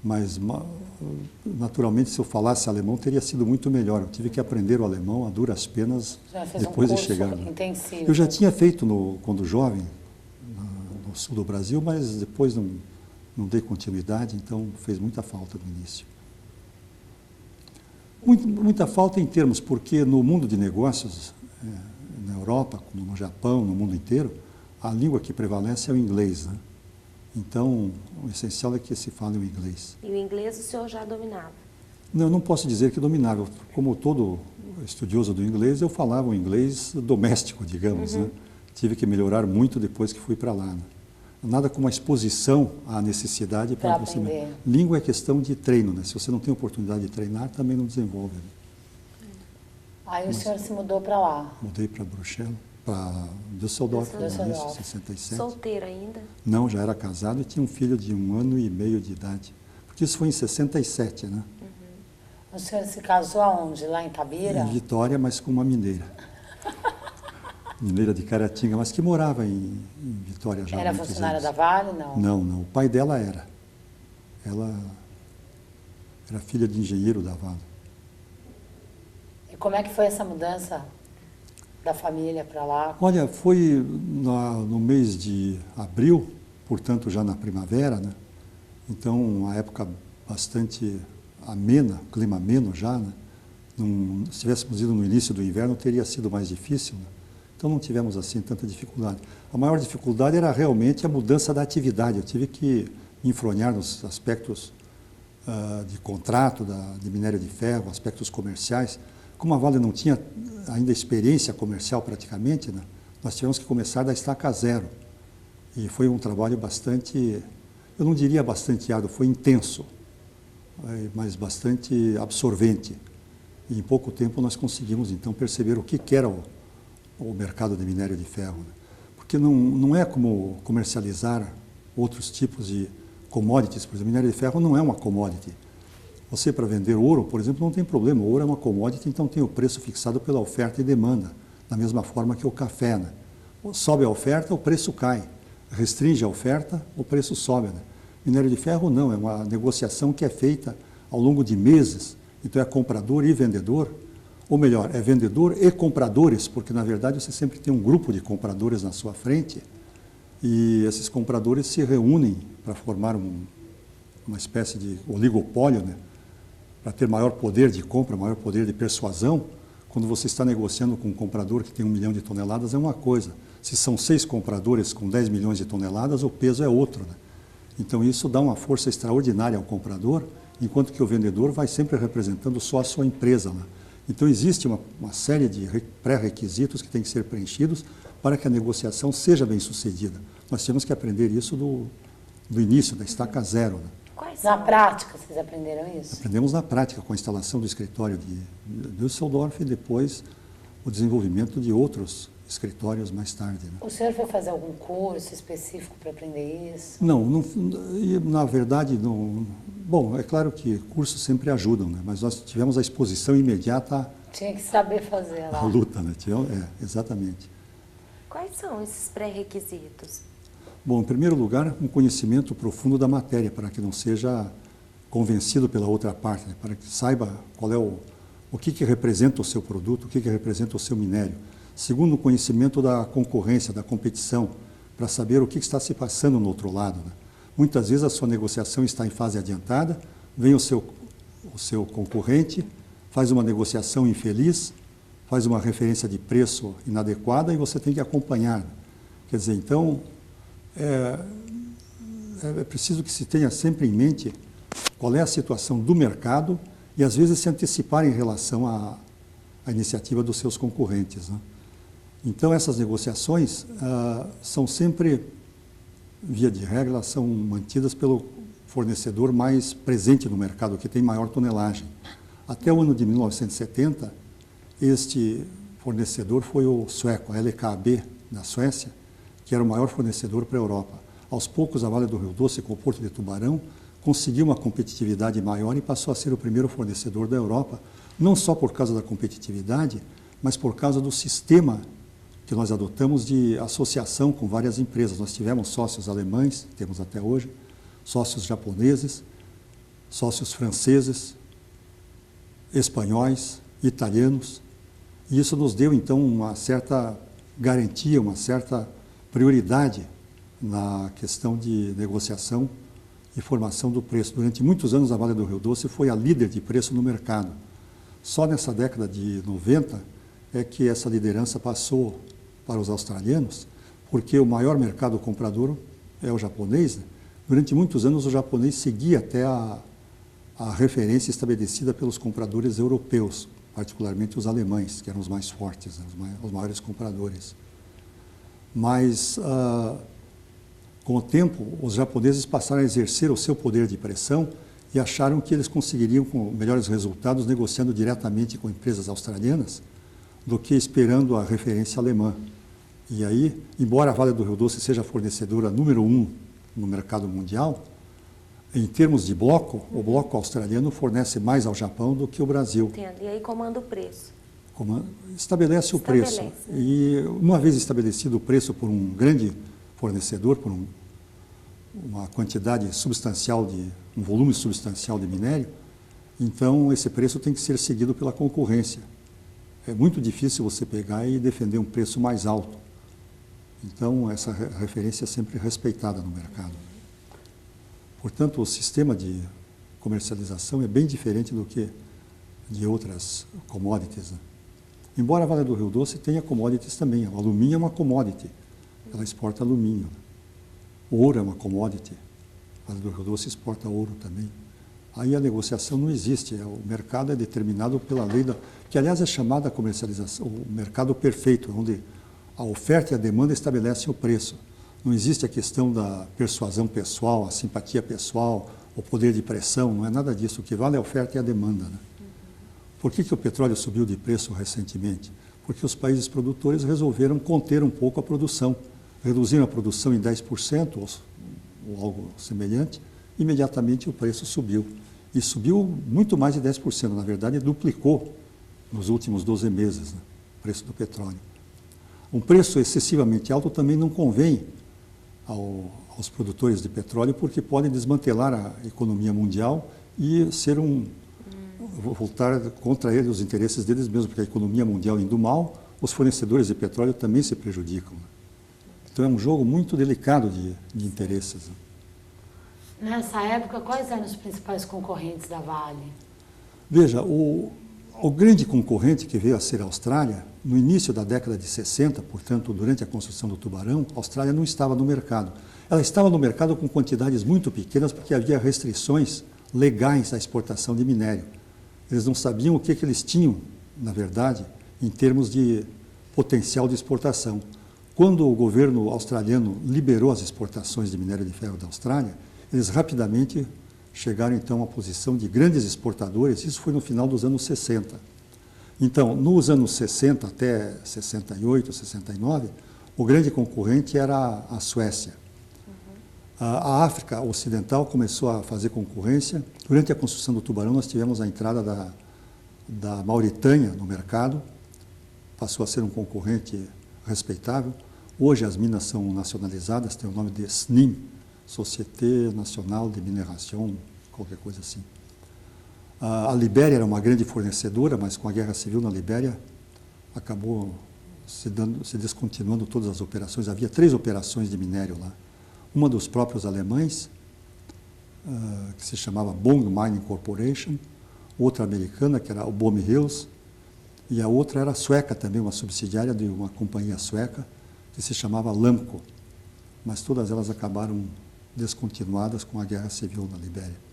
Mas naturalmente se eu falasse alemão teria sido muito melhor. Eu tive que aprender o alemão a duras penas depois de chegar. Intensivo. Eu já tinha feito quando jovem no sul do Brasil, mas depois não dei continuidade, então fez muita falta no início. Muita falta em termos, porque no mundo de negócios, na Europa, como no Japão, no mundo inteiro, a língua que prevalece é o inglês, né? Então, o essencial é que se fale o inglês. E o inglês o senhor já dominava? Não, não posso dizer que dominava. Como todo estudioso do inglês, eu falava o inglês doméstico, digamos. Né? Tive que melhorar muito depois que fui para lá. Né? Nada como a exposição à necessidade para você. aprender. Língua é questão de treino, né? Se você não tem oportunidade de treinar, também não desenvolve. Né? Aí o senhor se mudou para lá. Mudei para Bruxelas, para Düsseldorf, Düsseldorf. em 67. Solteiro ainda? Não, já era casado e tinha um filho de 1 ano e meio de idade. Porque isso foi em 67, né? O senhor se casou aonde? Lá em Tabira? Em Vitória, mas com uma mineira. Mineira de Caratinga, mas que morava em Vitória já há Era muitos funcionária anos. da Vale? Não. Não, não. O pai dela era. Ela era filha de engenheiro da Vale. E como é que foi essa mudança da família para lá? Olha, foi no mês de abril, portanto já na primavera, né? Então, uma época bastante amena, clima ameno já, né? Se tivéssemos ido no início do inverno, teria sido mais difícil, né? Então não tivemos assim tanta dificuldade. A maior dificuldade era realmente a mudança da atividade. Eu tive que me enfronhar nos aspectos de contrato, de minério de ferro, aspectos comerciais. Como a Vale não tinha ainda experiência comercial praticamente, né? Nós tivemos que começar da estaca zero. E foi um trabalho bastante, eu não diria bastante árduo, foi intenso, mas bastante absorvente. E em pouco tempo nós conseguimos então perceber o que era o mercado de minério de ferro. Né? Porque não é como comercializar outros tipos de commodities. Por exemplo, minério de ferro não é uma commodity. Você, para vender ouro, por exemplo, não tem problema. O ouro é uma commodity, então tem o preço fixado pela oferta e demanda, da mesma forma que o café. Né? Sobe a oferta, o preço cai. Restringe a oferta, o preço sobe. Né? Minério de ferro não, é uma negociação que é feita ao longo de meses. Então é comprador e vendedor, ou melhor, é vendedor e compradores, porque na verdade você sempre tem um grupo de compradores na sua frente e esses compradores se reúnem para formar uma espécie de oligopólio, né? Para ter maior poder de compra, maior poder de persuasão. Quando você está negociando com um comprador que tem 1 milhão de toneladas é uma coisa. Se são 6 compradores com 10 milhões de toneladas, o peso é outro. Né? Então isso dá uma força extraordinária ao comprador, enquanto que o vendedor vai sempre representando só a sua empresa. Né? Então existe uma série de pré-requisitos que têm que ser preenchidos para que a negociação seja bem sucedida. Nós temos que aprender isso do início, da estaca zero. Né? Na prática, vocês aprenderam isso? Aprendemos na prática, com a instalação do escritório de Düsseldorf e depois o desenvolvimento de outros escritórios mais tarde. Né? O senhor foi fazer algum curso específico para aprender isso? Não, na verdade, não. Bom, é claro que cursos sempre ajudam, né? Mas nós tivemos a exposição imediata Tinha que saber fazer lá. à luta, né? Exatamente. Quais são esses pré-requisitos? Bom, em primeiro lugar, um conhecimento profundo da matéria, para que não seja convencido pela outra parte, né? Para que saiba qual é o que representa o seu produto, o que representa o seu minério. Segundo, o conhecimento da concorrência, da competição, para saber o que está se passando no outro lado. Né? Muitas vezes a sua negociação está em fase adiantada, vem o seu concorrente, faz uma negociação infeliz, faz uma referência de preço inadequada e você tem que acompanhar. Quer dizer, então, é preciso que se tenha sempre em mente qual é a situação do mercado e, às vezes, se antecipar em relação à iniciativa dos seus concorrentes. Né? Então, essas negociações são sempre, via de regra, são mantidas pelo fornecedor mais presente no mercado, que tem maior tonelagem. Até o ano de 1970, este fornecedor foi o sueco, a LKAB, da Suécia, que era o maior fornecedor para a Europa. Aos poucos, a Vale do Rio Doce, com o Porto de Tubarão, conseguiu uma competitividade maior e passou a ser o primeiro fornecedor da Europa, não só por causa da competitividade, mas por causa do sistema que nós adotamos de associação com várias empresas. Nós tivemos sócios alemães, temos até hoje, sócios japoneses, sócios franceses, espanhóis, italianos, e isso nos deu, então, uma certa garantia, uma certa prioridade na questão de negociação e formação do preço. Durante muitos anos, a Vale do Rio Doce foi a líder de preço no mercado. Só nessa década de 90 é que essa liderança passou para os australianos, porque o maior mercado comprador é o japonês, né? Durante muitos anos, o japonês seguia até a referência estabelecida pelos compradores europeus, particularmente os alemães, que eram os mais fortes, os maiores compradores. Mas, com o tempo, os japoneses passaram a exercer o seu poder de pressão e acharam que eles conseguiriam com melhores resultados negociando diretamente com empresas australianas do que esperando a referência alemã. E aí, embora a Vale do Rio Doce seja a fornecedora número 1 no mercado mundial, em termos de bloco, o bloco australiano fornece mais ao Japão do que o Brasil. Entendo. E aí comanda o preço. Estabelece o preço. E uma vez estabelecido o preço por um grande fornecedor, por uma quantidade substancial um volume substancial de minério, então esse preço tem que ser seguido pela concorrência. É muito difícil você pegar e defender um preço mais alto. Então essa referência é sempre respeitada no mercado. Portanto, o sistema de comercialização é bem diferente do que de outras commodities, né? Embora a Vale do Rio Doce tenha commodities também. O alumínio é uma commodity, ela exporta alumínio. O ouro é uma commodity, a Vale do Rio Doce exporta ouro também. Aí a negociação não existe, o mercado é determinado pela lei, que aliás é chamada a comercialização, o mercado perfeito, onde a oferta e a demanda estabelecem o preço. Não existe a questão da persuasão pessoal, a simpatia pessoal, o poder de pressão, não é nada disso. O que vale é a oferta e a demanda, né? Por que o petróleo subiu de preço recentemente? Porque os países produtores resolveram conter um pouco a produção. Reduziram a produção em 10% ou algo semelhante, imediatamente o preço subiu. E subiu muito mais de 10%, na verdade duplicou nos últimos 12 meses, né, o preço do petróleo. Um preço excessivamente alto também não convém aos produtores de petróleo, porque pode desmantelar a economia mundial e ser voltar contra eles, os interesses deles mesmos, porque a economia mundial indo mal, os fornecedores de petróleo também se prejudicam. Então é um jogo muito delicado de interesses. Nessa época, quais eram os principais concorrentes da Vale? Veja, o grande concorrente que veio a ser a Austrália, no início da década de 60, portanto, durante a construção do Tubarão, a Austrália não estava no mercado. Ela estava no mercado com quantidades muito pequenas, porque havia restrições legais à exportação de minério. Eles não sabiam o que eles tinham, na verdade, em termos de potencial de exportação. Quando o governo australiano liberou as exportações de minério de ferro da Austrália, eles rapidamente chegaram então à posição de grandes exportadores. Isso foi no final dos anos 60. Então, nos anos 60 até 68, 69, o grande concorrente era a Suécia. A África Ocidental começou a fazer concorrência. Durante a construção do Tubarão, nós tivemos a entrada da Mauritânia no mercado, passou a ser um concorrente respeitável. Hoje as minas são nacionalizadas, tem o nome de SNIM, Société Nationale de Mineration, qualquer coisa assim. A Libéria era uma grande fornecedora, mas com a Guerra Civil na Libéria acabou se descontinuando todas as operações. Havia 3 operações de minério lá. Uma dos próprios alemães, que se chamava Bong Mining Corporation, outra americana, que era o Bom Hills, e a outra era sueca também, uma subsidiária de uma companhia sueca, que se chamava Lamco. Mas todas elas acabaram descontinuadas com a Guerra Civil na Libéria.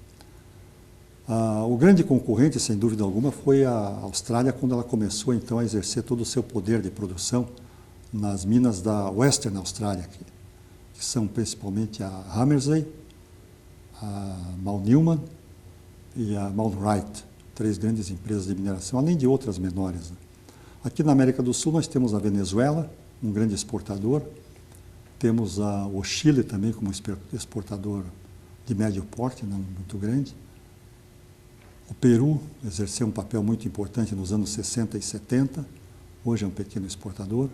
O grande concorrente, sem dúvida alguma, foi a Austrália, quando ela começou então a exercer todo o seu poder de produção nas minas da Western Australia, que são principalmente a Hamersey, a Mount Newman e a Mount Wright, 3 grandes empresas de mineração, além de outras menores. Aqui na América do Sul nós temos a Venezuela, um grande exportador, temos o Chile também como exportador de médio porte, não muito grande. O Peru exerceu um papel muito importante nos anos 60 e 70, hoje é um pequeno exportador.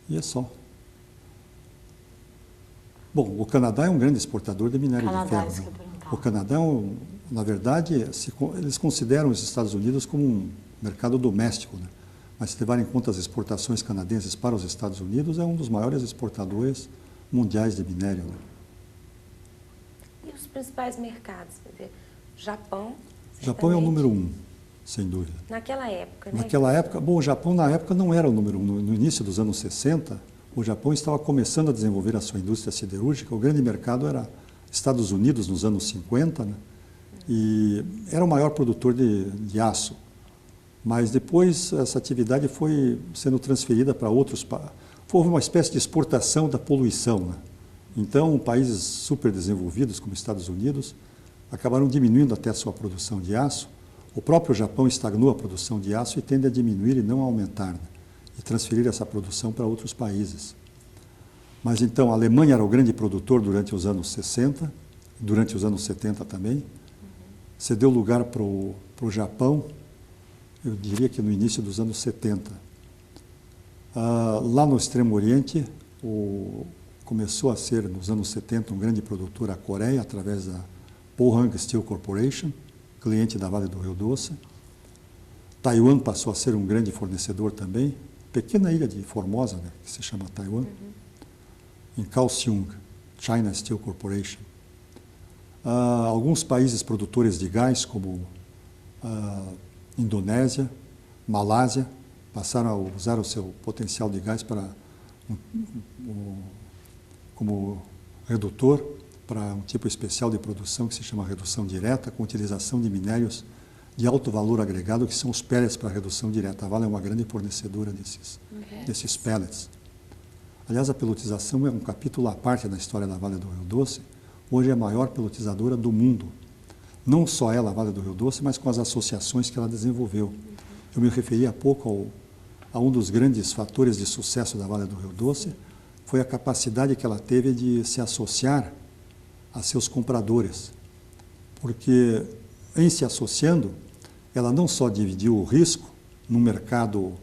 E é só. Bom, o Canadá é um grande exportador de minério de ferro. Isso que eu ia perguntar. O Canadá, na verdade, eles consideram os Estados Unidos como um mercado doméstico, né? Mas se levar em conta as exportações canadenses para os Estados Unidos, é um dos maiores exportadores mundiais de minério, né? E os principais mercados? Quer dizer, Japão. O Japão é o número 1, sem dúvida. Naquela época, né? Naquela época, bom, o Japão na época não era o número 1. No início dos anos 60, o Japão estava começando a desenvolver a sua indústria siderúrgica. O grande mercado era Estados Unidos nos anos 50, né? E era o maior produtor de aço. Mas depois essa atividade foi sendo transferida para outros países. Houve uma espécie de exportação da poluição, né? Então, países super desenvolvidos, como Estados Unidos, acabaram diminuindo até a sua produção de aço. O próprio Japão estagnou a produção de aço e tende a diminuir e não a aumentar, né? E transferir essa produção para outros países. Mas então, a Alemanha era o grande produtor durante os anos 60, durante os anos 70 também. Cedeu lugar para o Japão, eu diria que no início dos anos 70. Lá no Extremo Oriente, começou a ser, nos anos 70, um grande produtor a Coreia, através da Pohang Steel Corporation, cliente da Vale do Rio Doce. Taiwan passou a ser um grande fornecedor também, pequena ilha de Formosa, né, que se chama Taiwan, em Kaohsiung, China Steel Corporation. Alguns países produtores de gás, como Indonésia, Malásia, passaram a usar o seu potencial de gás como redutor para um tipo especial de produção que se chama redução direta, com utilização de minérios de alto valor agregado, que são os pellets para redução direta. A Vale é uma grande fornecedora desses pellets. Aliás, a pelutização é um capítulo à parte da história da Vale do Rio Doce. Hoje é a maior pelotizadora do mundo. Não só ela, a Vale do Rio Doce, mas com as associações que ela desenvolveu. Eu me referi há pouco a um dos grandes fatores de sucesso da Vale do Rio Doce, foi a capacidade que ela teve de se associar a seus compradores. Porque, em se associando, ela não só dividiu o risco no mercado,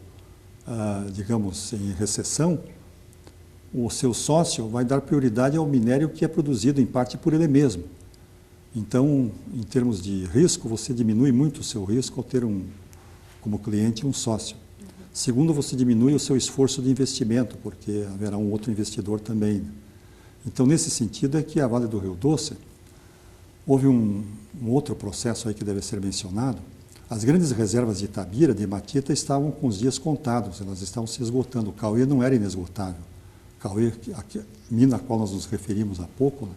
digamos, em recessão, o seu sócio vai dar prioridade ao minério que é produzido, em parte, por ele mesmo. Então, em termos de risco, você diminui muito o seu risco ao ter como cliente um sócio. Segundo, você diminui o seu esforço de investimento, porque haverá um outro investidor também. Então, nesse sentido, é que a Vale do Rio Doce, houve um outro processo aí que deve ser mencionado. As grandes reservas de Itabira, de hematita, estavam com os dias contados, elas estavam se esgotando. O Cauê não era inesgotável. Cauê, a mina a qual nós nos referimos há pouco, né?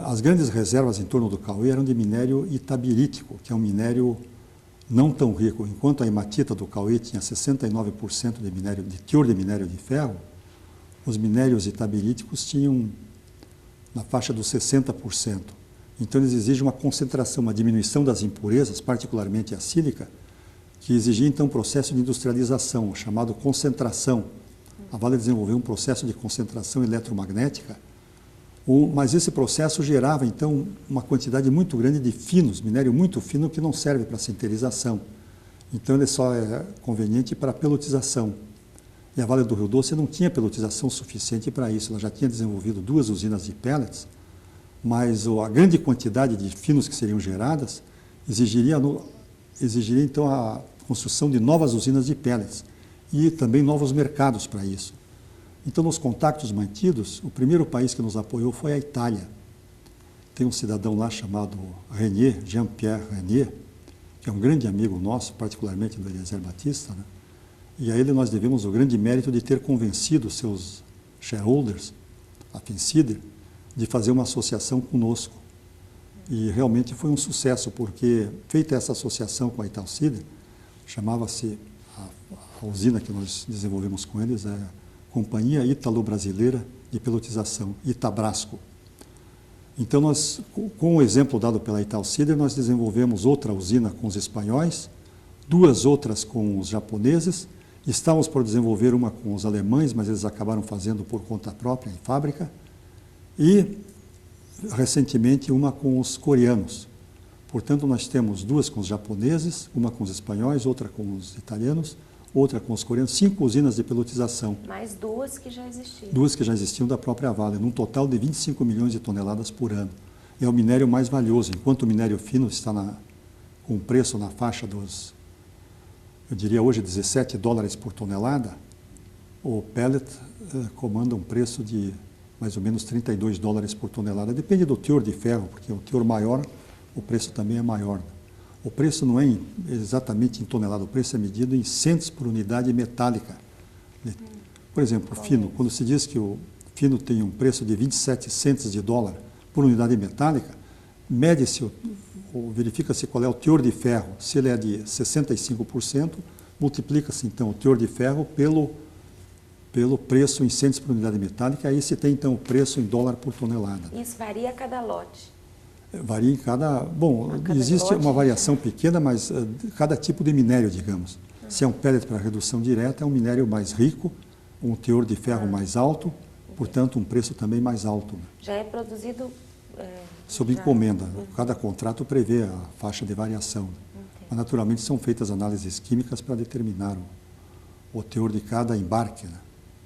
As grandes reservas em torno do Cauê eram de minério itabirítico, que é um minério não tão rico. Enquanto a hematita do Cauê tinha 69% de teor de minério de ferro, os minérios itabiríticos tinham na faixa dos 60%. Então, eles exigem uma concentração, uma diminuição das impurezas, particularmente a sílica, que exigia, então, um processo de industrialização, chamado concentração. A Vale desenvolveu um processo de concentração eletromagnética, mas esse processo gerava, então, uma quantidade muito grande de finos, minério muito fino, que não serve para sinterização. Então, ele só é conveniente para pelotização. E a Vale do Rio Doce não tinha pelotização suficiente para isso. Ela já tinha desenvolvido 2 usinas de pellets, mas a grande quantidade de finos que seriam geradas exigiria então, a construção de novas usinas de pellets e também novos mercados para isso. Então, nos contatos mantidos, o primeiro país que nos apoiou foi a Itália. Tem um cidadão lá chamado Renier, Jean-Pierre Renier, que é um grande amigo nosso, particularmente do Eliezer Batista, né? E a ele nós devemos o grande mérito de ter convencido seus shareholders, a Finsider, de fazer uma associação conosco. E realmente foi um sucesso, porque feita essa associação com a Italsider, chamava-se, a usina que nós desenvolvemos com eles, Companhia Ítalo-Brasileira de Pelotização, Itabrasco. Então, nós, com o exemplo dado pela Italsider, nós desenvolvemos outra usina com os espanhóis, 2 outras com os japoneses, estávamos por desenvolver uma com os alemães, mas eles acabaram fazendo por conta própria, em fábrica, e, recentemente, uma com os coreanos. Portanto, nós temos 2 com os japoneses, uma com os espanhóis, outra com os italianos, outra com os coreanos, 5 usinas de pelotização. Mais 2 que já existiam. 2 que já existiam da própria Vale, num total de 25 milhões de toneladas por ano. É o minério mais valioso. Enquanto o minério fino está com preço na faixa dos, eu diria hoje, $17 por tonelada, o pellet comanda um preço de mais ou menos $32 por tonelada. Depende do teor de ferro, porque o teor maior, o preço também é maior. O preço não é exatamente em tonelada, o preço é medido em centos por unidade metálica. Por exemplo, o fino, quando se diz que o fino tem um preço de 27 centes de dólar por unidade metálica, mede-se, ou verifica-se qual é o teor de ferro. Se ele é de 65%, multiplica-se então o teor de ferro pelo preço em centes por unidade metálica, aí se tem então o preço em dólar por tonelada. Isso varia a cada lote? Varia em cada... Bom, cada existe lote, uma variação pequena, mas cada tipo de minério, digamos. Se é um pellet para redução direta, é um minério mais rico, um teor de ferro mais alto, portanto, um preço também mais alto. Já é produzido... Sob encomenda. Cada contrato prevê a faixa de variação. Mas, naturalmente, são feitas análises químicas para determinar o teor de cada embarque, né,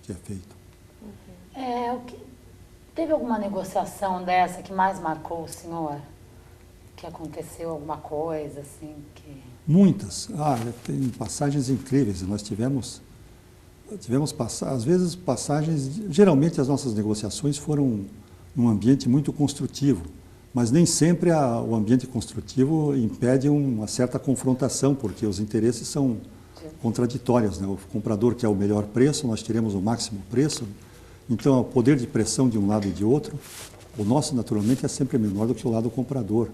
que é feito. Teve alguma negociação dessa que mais marcou o senhor? Que aconteceu alguma coisa, assim, que... Muitas. Tem passagens incríveis. Nós tivemos às vezes, passagens... Geralmente, as nossas negociações foram num ambiente muito construtivo, mas nem sempre o ambiente construtivo impede uma certa confrontação, porque os interesses são contraditórios, né? O comprador quer o melhor preço, nós teremos o máximo preço, então o poder de pressão de um lado e de outro, o nosso naturalmente é sempre menor do que o lado do comprador.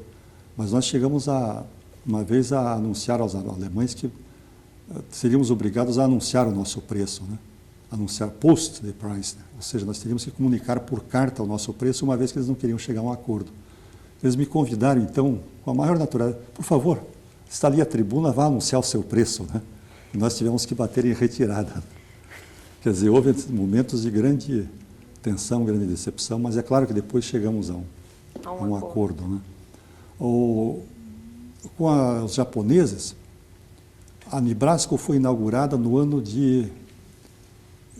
Mas nós chegamos uma vez a anunciar aos alemães que seríamos obrigados a anunciar o nosso preço, né? Anunciar post the price, né? Ou seja, nós teríamos que comunicar por carta o nosso preço, uma vez que eles não queriam chegar a um acordo. Eles me convidaram, então, com a maior naturalidade, por favor, está ali a tribuna, vá anunciar o seu preço, né? E nós tivemos que bater em retirada. Quer dizer, houve momentos de grande tensão, grande decepção, mas é claro que depois chegamos a um acordo, né? Com os japoneses, a Nibrasco foi inaugurada no ano de...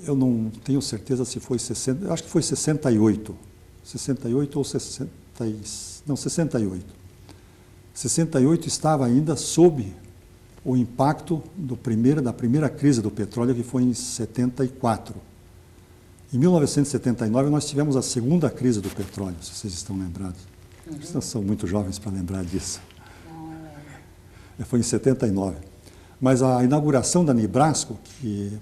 Eu não tenho certeza se foi 60... Acho que foi 68. 68 ou 60... Não, 68. 68 estava ainda sob o impacto da primeira crise do petróleo, que foi em 74. Em 1979, nós tivemos a segunda crise do petróleo, se vocês estão lembrados. Vocês são muito jovens para lembrar disso. Foi em 79. Mas a inauguração da Nibrasco, que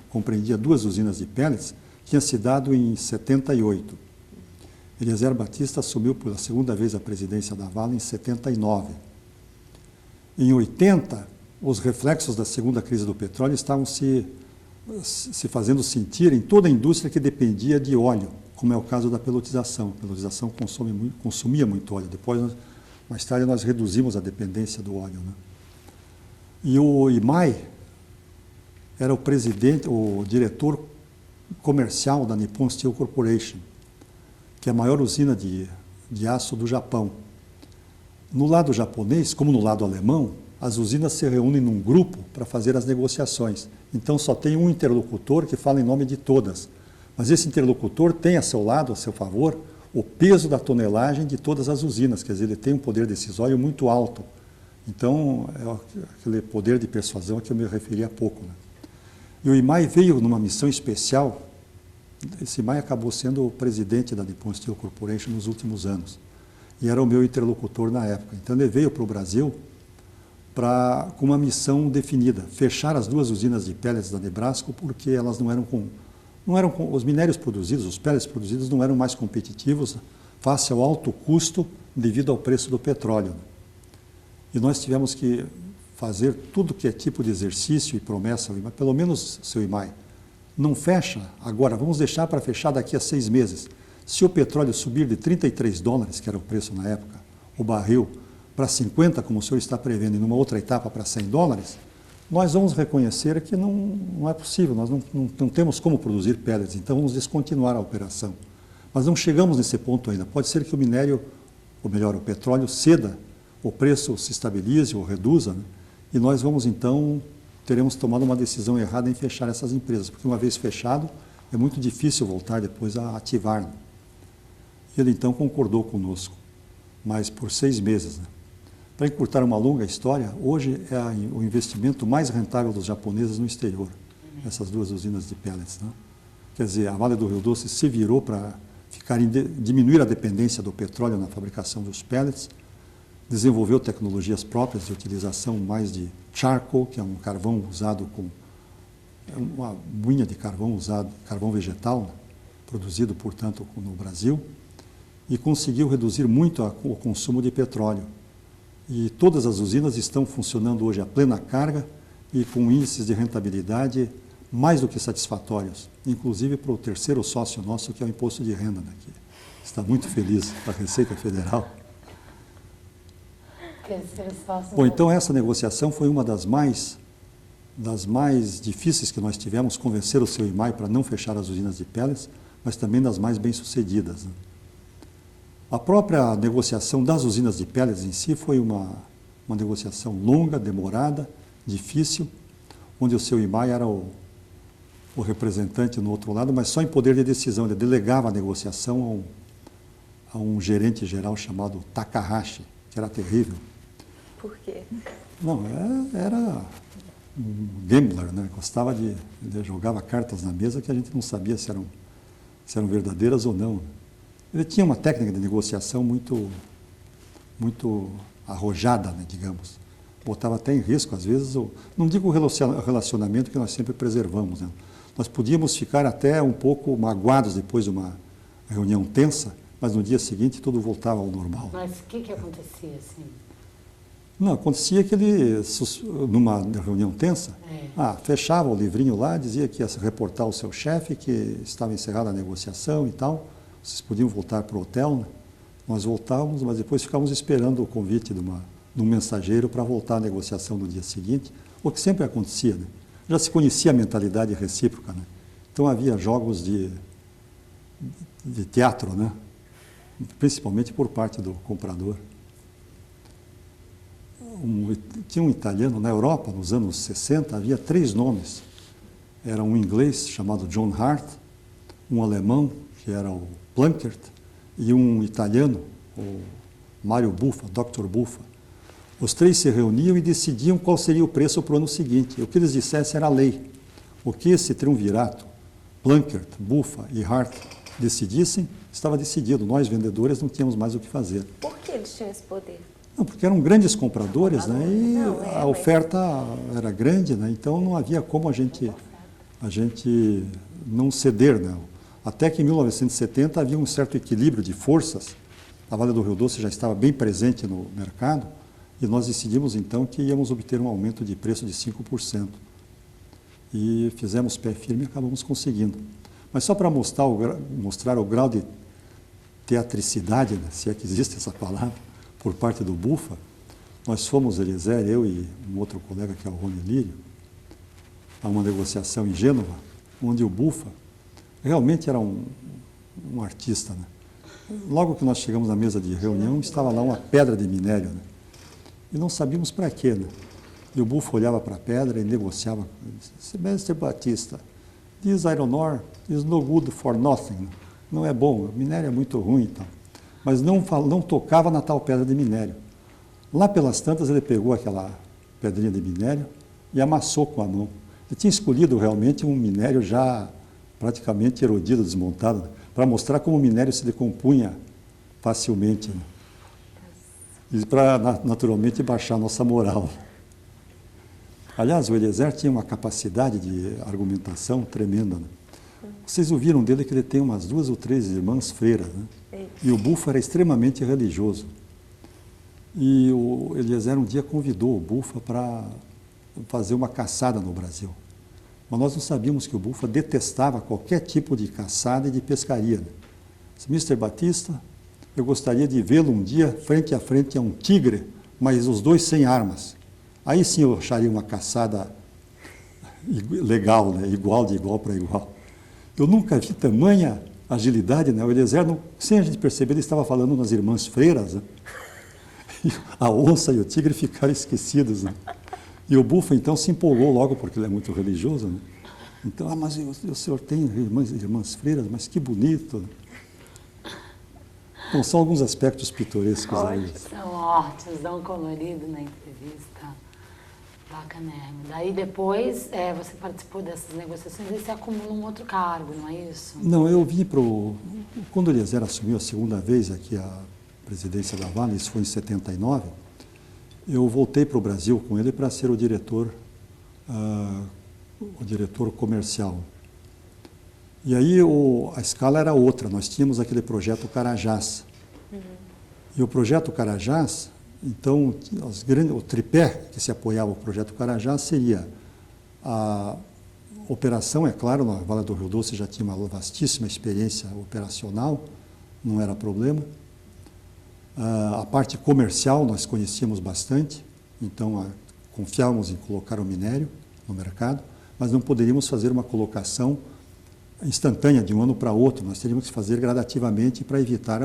compreendia 2 usinas de pellets, tinha se dado em 78. Eliezer Batista assumiu pela segunda vez a presidência da Vale em 79. Em 80, os reflexos da segunda crise do petróleo estavam se fazendo sentir em toda a indústria que dependia de óleo, como é o caso da pelotização. A pelotização consumia muito óleo. Mais tarde, nós reduzimos a dependência do óleo, né? E o Imai era o diretor comercial da Nippon Steel Corporation, que é a maior usina de aço do Japão. No lado japonês, como no lado alemão, as usinas se reúnem num grupo para fazer as negociações. Então, só tem um interlocutor que fala em nome de todas. Mas esse interlocutor tem a seu lado, a seu favor, o peso da tonelagem de todas as usinas. Quer dizer, ele tem um poder decisório muito alto. Então, é aquele poder de persuasão a que eu me referi há pouco, né? E o Imai veio numa missão especial. Esse Imai acabou sendo o presidente da Nippon Steel Corporation nos últimos anos. E era o meu interlocutor na época. Então, ele veio para o Brasil com uma missão definida, fechar as 2 usinas de pellets da Nibrasco, porque elas não eram os minérios produzidos, os pellets produzidos não eram mais competitivos face ao alto custo devido ao preço do petróleo. E nós tivemos que fazer tudo que é tipo de exercício e promessa, mas pelo menos, seu Imai, não fecha agora, vamos deixar para fechar daqui a 6 meses. Se o petróleo subir de 33 dólares, que era o preço na época, o barril, para 50, como o senhor está prevendo, e numa outra etapa para 100 dólares, nós vamos reconhecer que não é possível, nós não temos como produzir pellets, então vamos descontinuar a operação. Mas não chegamos nesse ponto ainda. Pode ser que o minério, ou melhor, o petróleo ceda, o preço se estabilize ou reduza, né? E nós vamos então, teremos tomado uma decisão errada em fechar essas empresas, porque uma vez fechado, é muito difícil voltar depois a ativar, né? Ele então concordou conosco, mas por 6 meses, né? Para encurtar uma longa história, hoje é o investimento mais rentável dos japoneses no exterior, essas 2 usinas de pellets, né? Quer dizer, a Vale do Rio Doce se virou para diminuir a dependência do petróleo na fabricação dos pellets, desenvolveu tecnologias próprias de utilização mais de charcoal, que é um carvão usado uma moinha de carvão usado, carvão vegetal, né, produzido, portanto, no Brasil, e conseguiu reduzir muito o consumo de petróleo. E todas as usinas estão funcionando hoje a plena carga e com índices de rentabilidade mais do que satisfatórios, inclusive para o terceiro sócio nosso, que é o imposto de renda, né, que está muito feliz, a Receita Federal. Bom, então essa negociação foi uma das mais difíceis que nós tivemos, convencer o seu IMAI para não fechar as usinas de pellets, mas também das mais bem-sucedidas, né? A própria negociação das usinas de pellets em si foi uma negociação longa, demorada, difícil, onde o seu IMAI era o representante no outro lado, mas só em poder de decisão. Ele delegava a negociação a um gerente geral chamado Takahashi, que era terrível. Por quê? Não, era um gambler, né? Gostava ele jogava cartas na mesa que a gente não sabia se eram verdadeiras ou não. Ele tinha uma técnica de negociação muito arrojada, né, digamos. Botava até em risco, às vezes, não digo o relacionamento que nós sempre preservamos, né? Nós podíamos ficar até um pouco magoados depois de uma reunião tensa, mas no dia seguinte tudo voltava ao normal. Mas o que acontecia assim? Não, acontecia que ele, numa reunião tensa, fechava o livrinho lá, dizia que ia reportar ao seu chefe, que estava encerrada a negociação e tal, vocês podiam voltar para o hotel, né? Nós voltávamos, mas depois ficávamos esperando o convite de um mensageiro para voltar à negociação no dia seguinte, o que sempre acontecia, né? Já se conhecia a mentalidade recíproca, né? Então havia jogos de teatro, né? Principalmente por parte do comprador. Tinha um italiano na Europa, nos anos 60, havia 3 nomes. Era um inglês chamado John Hart, um alemão, que era o Plunkett, e um italiano, o Mário Buffa, Dr. Buffa. Os 3 se reuniam e decidiam qual seria o preço para o ano seguinte. O que eles dissessem era lei. O que esse triunvirato, Plunkett, Buffa e Hart, decidissem, estava decidido. Nós, vendedores, não tínhamos mais o que fazer. Por que eles tinham esse poder? Não, porque eram grandes compradores, né? E a oferta era grande, né? Então não havia como a gente não ceder, né? Até que em 1970 havia um certo equilíbrio de forças. A Vale do Rio Doce já estava bem presente no mercado e nós decidimos então que íamos obter um aumento de preço de 5%. E fizemos pé firme e acabamos conseguindo. Mas só para mostrar o grau de teatricidade, né? Se é que existe essa palavra, por parte do Buffa, nós fomos, Eliezer, eu e um outro colega que é o Rony Lírio, a uma negociação em Gênova, onde o Buffa realmente era um artista, né? Logo que nós chegamos na mesa de reunião, estava lá uma pedra de minério, né? E não sabíamos para quê, né? E o Buffa olhava para a pedra e negociava. Mr. Batista, this iron ore is no good for nothing. Não é bom, o minério é muito ruim e tal. Mas não tocava na tal pedra de minério. Lá pelas tantas ele pegou aquela pedrinha de minério e amassou com a mão. Ele tinha escolhido realmente um minério já praticamente erodido, desmontado, né? Para mostrar como o minério se decompunha facilmente, né? E para, naturalmente, baixar a nossa moral. Aliás, o Eliezer tinha uma capacidade de argumentação tremenda, né? Vocês ouviram dele que ele tem umas 2 ou 3 irmãs freiras, né? E o Buffa era extremamente religioso. E o Eliezer um dia convidou o Buffa para fazer uma caçada no Brasil. Mas nós não sabíamos que o Buffa detestava qualquer tipo de caçada e de pescaria, né? Disse, Mr. Batista, eu gostaria de vê-lo um dia frente a frente a um tigre, mas os 2 sem armas. Aí sim eu acharia uma caçada legal, né? Igual de igual para igual. Eu nunca vi tamanha agilidade, né? O Eliezer, sem a gente perceber, ele estava falando nas irmãs freiras, né? E a onça e o tigre ficaram esquecidos, né? E o Buffa, então, se empolgou logo, porque ele é muito religioso, né? Então, mas o senhor tem irmãs freiras, mas que bonito, né? Bom, são alguns aspectos pitorescos aí. São ótimos, dão um colorido na entrevista. Bacanérrimo. Daí depois você participou dessas negociações e você acumula um outro cargo, não é isso? Não, eu vim quando o Eliezer assumiu a segunda vez aqui a presidência da Vale, isso foi em 79, eu voltei para o Brasil com ele para ser o diretor o diretor comercial. E aí a escala era outra, nós tínhamos aquele projeto Carajás. E o projeto Carajás, então, o tripé que se apoiava ao projeto Carajás seria a operação, é claro, na Vale do Rio Doce já tinha uma vastíssima experiência operacional, não era problema. A parte comercial nós conhecíamos bastante, então confiávamos em colocar o minério no mercado, mas não poderíamos fazer uma colocação instantânea de um ano para outro, nós teríamos que fazer gradativamente para evitar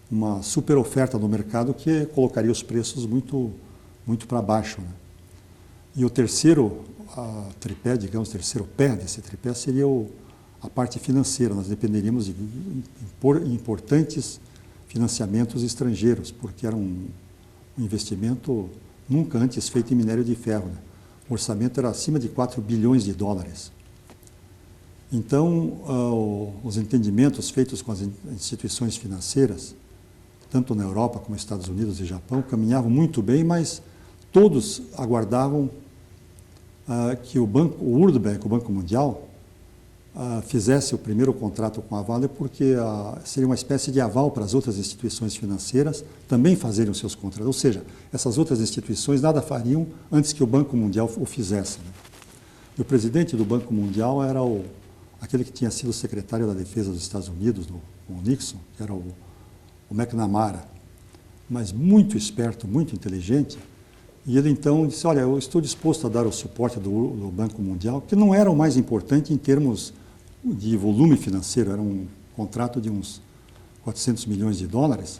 uma super oferta no mercado que colocaria os preços muito para baixo, né? E o terceiro tripé, digamos, o terceiro pé desse tripé seria a parte financeira. Nós dependeríamos de importantes financiamentos estrangeiros, porque era um investimento nunca antes feito em minério de ferro, né? O orçamento era acima de 4 bilhões de dólares. Então, os entendimentos feitos com as instituições financeiras, tanto na Europa como nos Estados Unidos e Japão, caminhavam muito bem, mas todos aguardavam que o World Bank, o Banco Mundial, fizesse o primeiro contrato com a Vale, porque seria uma espécie de aval para as outras instituições financeiras também fazerem os seus contratos. Ou seja, essas outras instituições nada fariam antes que o Banco Mundial o fizesse, né? E o presidente do Banco Mundial era aquele que tinha sido secretário da Defesa dos Estados Unidos, o Nixon, que era o McNamara, mas muito esperto, muito inteligente. E ele então disse, olha, eu estou disposto a dar o suporte do Banco Mundial, que não era o mais importante em termos de volume financeiro, era um contrato de uns 400 milhões de dólares,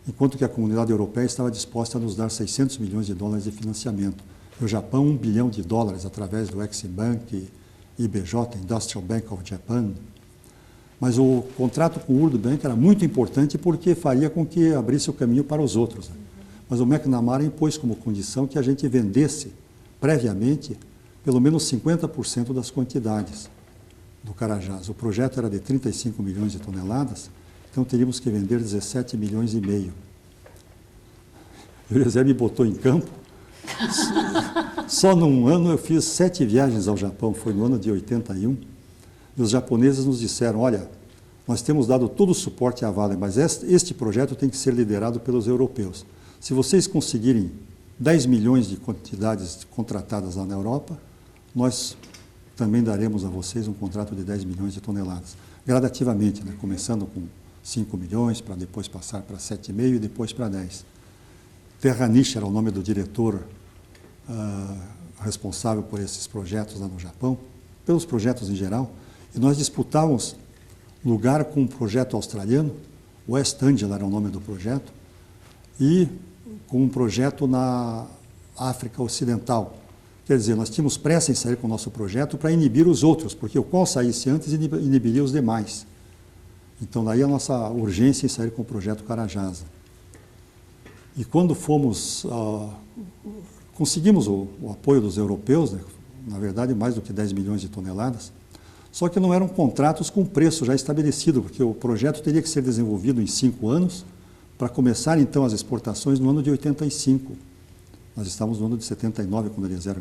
enquanto que a comunidade europeia estava disposta a nos dar 600 milhões de dólares de financiamento. E o Japão, 1 bilhão de dólares através do Exim Bank, IBJ, Industrial Bank of Japan. Mas o contrato com o World Bank era muito importante porque faria com que abrisse o caminho para os outros, né? Mas o McNamara impôs como condição que a gente vendesse previamente pelo menos 50% das quantidades do Carajás. O projeto era de 35 milhões de toneladas, então teríamos que vender 17 milhões e meio. E o José me botou em campo. Só num ano eu fiz 7 viagens ao Japão, foi no ano de 81, e os japoneses nos disseram, olha, nós temos dado todo o suporte à Vale, mas este projeto tem que ser liderado pelos europeus. Se vocês conseguirem 10 milhões de quantidades contratadas lá na Europa, nós também daremos a vocês um contrato de 10 milhões de toneladas, gradativamente, né? Começando com 5 milhões, para depois passar para 7,5 e depois para 10. Terranishi era o nome do diretor responsável por esses projetos lá no Japão, pelos projetos em geral, e nós disputávamos lugar com um projeto australiano, West Anglia era o nome do projeto, e com um projeto na África Ocidental. Quer dizer, nós tínhamos pressa em sair com o nosso projeto para inibir os outros, porque o qual saísse antes inibiria os demais. Então, daí a nossa urgência em sair com o projeto Carajás. E quando conseguimos o apoio dos europeus, né, na verdade mais do que 10 milhões de toneladas, só que não eram contratos com preço já estabelecido, porque o projeto teria que ser desenvolvido em 5 anos, para começar então as exportações no ano de 85. Nós estávamos no ano de 79, quando Eliezer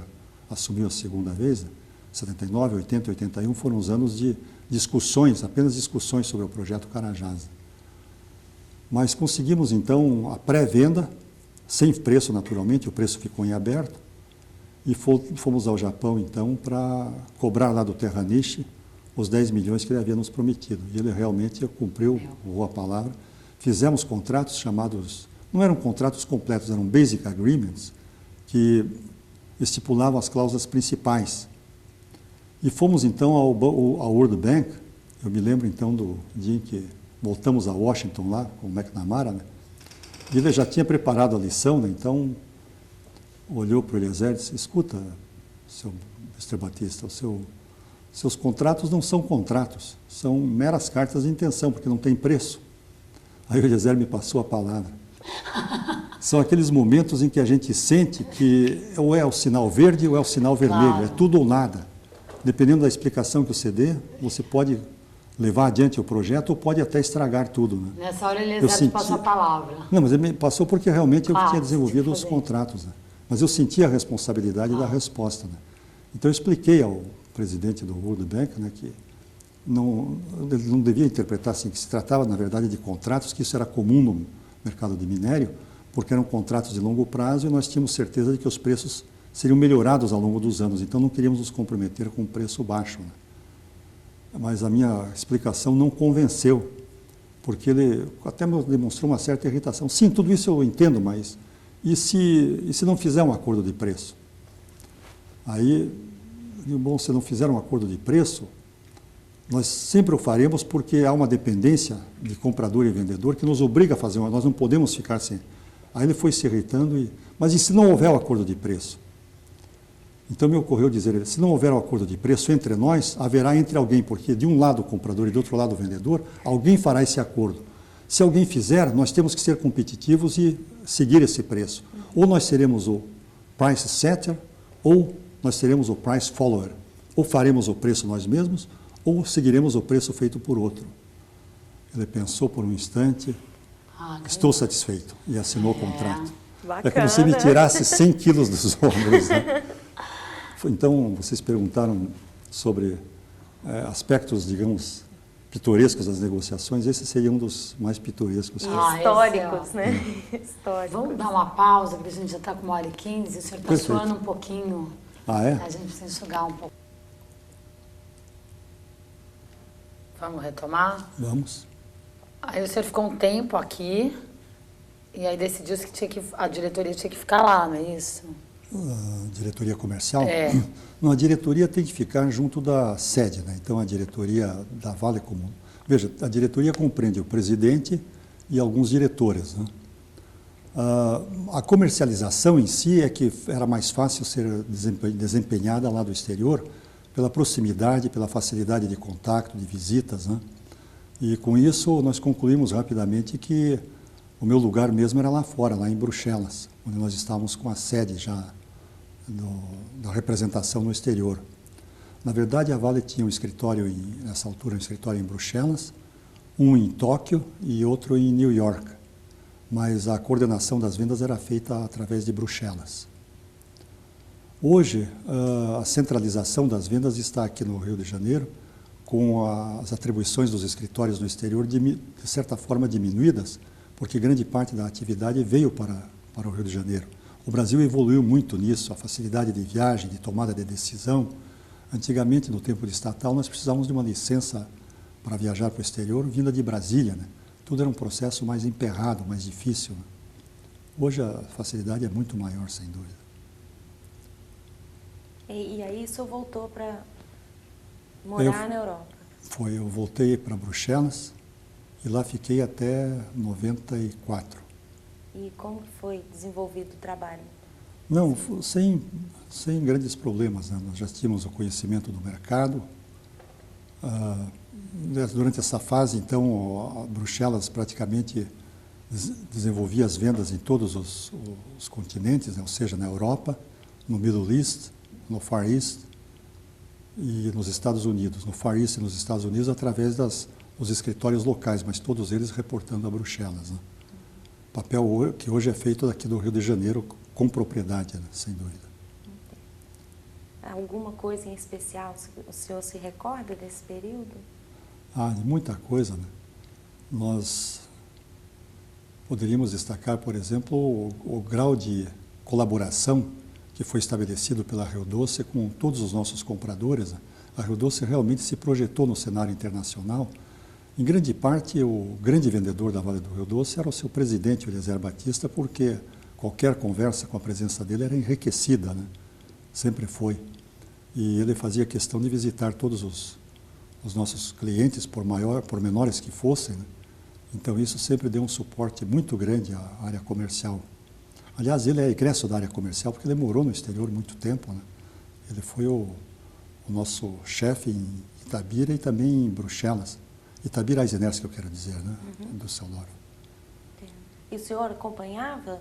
assumiu a segunda vez, né? 79, 80 e 81 foram os anos de discussões, apenas discussões sobre o projeto Carajás. Mas conseguimos então a pré-venda, sem preço naturalmente, o preço ficou em aberto, e fomos ao Japão então para cobrar lá do Terranishi os 10 milhões que ele havia nos prometido. E ele realmente cumpriu, honrou a palavra. Fizemos contratos chamados, não eram contratos completos, eram basic agreements, que estipulavam as cláusulas principais. E fomos então ao World Bank, eu me lembro então do dia em que voltamos a Washington lá, com o McNamara, né? E ele já tinha preparado a lição, né? Então olhou para o Eliezer e disse, escuta, seu Mr. Batista, seus contratos não são contratos, são meras cartas de intenção, porque não tem preço. Aí o Eliezer me passou a palavra. São aqueles momentos em que a gente sente que ou é o sinal verde ou é o sinal vermelho, claro. É tudo ou nada. Dependendo da explicação que você dê, você pode levar adiante o projeto ou pode até estragar tudo. Né? Nessa hora ele te passou a palavra. Não, mas ele me passou porque realmente eu tinha desenvolvido os contratos. Né? Mas eu senti a responsabilidade da resposta. Né? Então eu expliquei ao presidente do World Bank, né, que ele não devia interpretar assim, que se tratava, na verdade, de contratos, que isso era comum no mercado de minério, porque eram contratos de longo prazo e nós tínhamos certeza de que os preços seriam melhorados ao longo dos anos, então não queríamos nos comprometer com um preço baixo. Né? Mas a minha explicação não convenceu, porque ele até me demonstrou uma certa irritação. Sim, tudo isso eu entendo, mas e se não fizer um acordo de preço? Aí, bom, se não fizer um acordo de preço, nós sempre o faremos porque há uma dependência de comprador e vendedor que nos obriga a fazer, nós não podemos ficar sem. Aí ele foi se irritando, mas e se não houver o acordo de preço? Então me ocorreu dizer, se não houver um acordo de preço entre nós, haverá entre alguém, porque de um lado o comprador e do outro lado o vendedor, alguém fará esse acordo. Se alguém fizer, nós temos que ser competitivos e seguir esse preço. Ou nós seremos o price setter, ou nós seremos o price follower. Ou faremos o preço nós mesmos, ou seguiremos o preço feito por outro. Ele pensou por um instante, estou satisfeito, e assinou o contrato. Bacana. É como se me tirasse 100 quilos dos ombros. Né? Então, vocês perguntaram sobre aspectos, digamos, pitorescos das negociações, esse seria um dos mais pitorescos. Históricos, né? Históricos. Vamos dar uma pausa, porque a gente já está com 1h15, o senhor está suando um pouquinho. Ah, é? A gente precisa enxugar um pouco. Vamos retomar? Vamos. Aí o senhor ficou um tempo aqui, e aí decidiu que a diretoria tinha que ficar lá, não é isso? A diretoria comercial? É. Não, a diretoria tem que ficar junto da sede, né? Então a diretoria da Vale Comum. Veja, a diretoria compreende o presidente e alguns diretores, né? A comercialização em si é que era mais fácil ser desempenhada lá do exterior pela proximidade, pela facilidade de contato, de visitas, né? E com isso nós concluímos rapidamente que o meu lugar mesmo era lá fora, lá em Bruxelas, onde nós estávamos com a sede já da representação no exterior. Na verdade, a Vale tinha um escritório, nessa altura, um escritório em Bruxelas, um em Tóquio e outro em New York. Mas a coordenação das vendas era feita através de Bruxelas. Hoje, a centralização das vendas está aqui no Rio de Janeiro, com as atribuições dos escritórios no exterior, de certa forma, diminuídas, porque grande parte da atividade veio para o Rio de Janeiro. O Brasil evoluiu muito nisso, a facilidade de viagem, de tomada de decisão. Antigamente, no tempo de estatal, nós precisávamos de uma licença para viajar para o exterior, vinda de Brasília, né? Tudo era um processo mais emperrado, mais difícil, né? Hoje a facilidade é muito maior, sem dúvida. E aí o senhor voltou para morar na Europa? Eu voltei para Bruxelas e lá fiquei até 94. E como foi desenvolvido o trabalho? Não, sem grandes problemas, né? Nós já tínhamos o conhecimento do mercado. Durante essa fase, então, a Bruxelas praticamente desenvolvia as vendas em todos os continentes, né? Ou seja, na Europa, no Middle East, no Far East e nos Estados Unidos. No Far East e nos Estados Unidos, através dos escritórios locais, mas todos eles reportando a Bruxelas, né? Papel que hoje é feito aqui do Rio de Janeiro com propriedade, né? Sem dúvida. Alguma coisa em especial o senhor se recorda desse período? De muita coisa, né? Nós poderíamos destacar, por exemplo, o grau de colaboração que foi estabelecido pela Rio Doce com todos os nossos compradores, né? A Rio Doce realmente se projetou no cenário internacional. Em grande parte, o grande vendedor da Vale do Rio Doce era o seu presidente, o Eliezer Batista, porque qualquer conversa com a presença dele era enriquecida, né? Sempre foi. E ele fazia questão de visitar todos os nossos clientes, por menores que fossem, né? Então isso sempre deu um suporte muito grande à área comercial. Aliás, ele é egresso da área comercial porque ele morou no exterior muito tempo, né? Ele foi o nosso chefe em Itabira e também em Bruxelas. Itabira Eiseners, que eu quero dizer, né? Do seu Lauro. E o senhor acompanhava?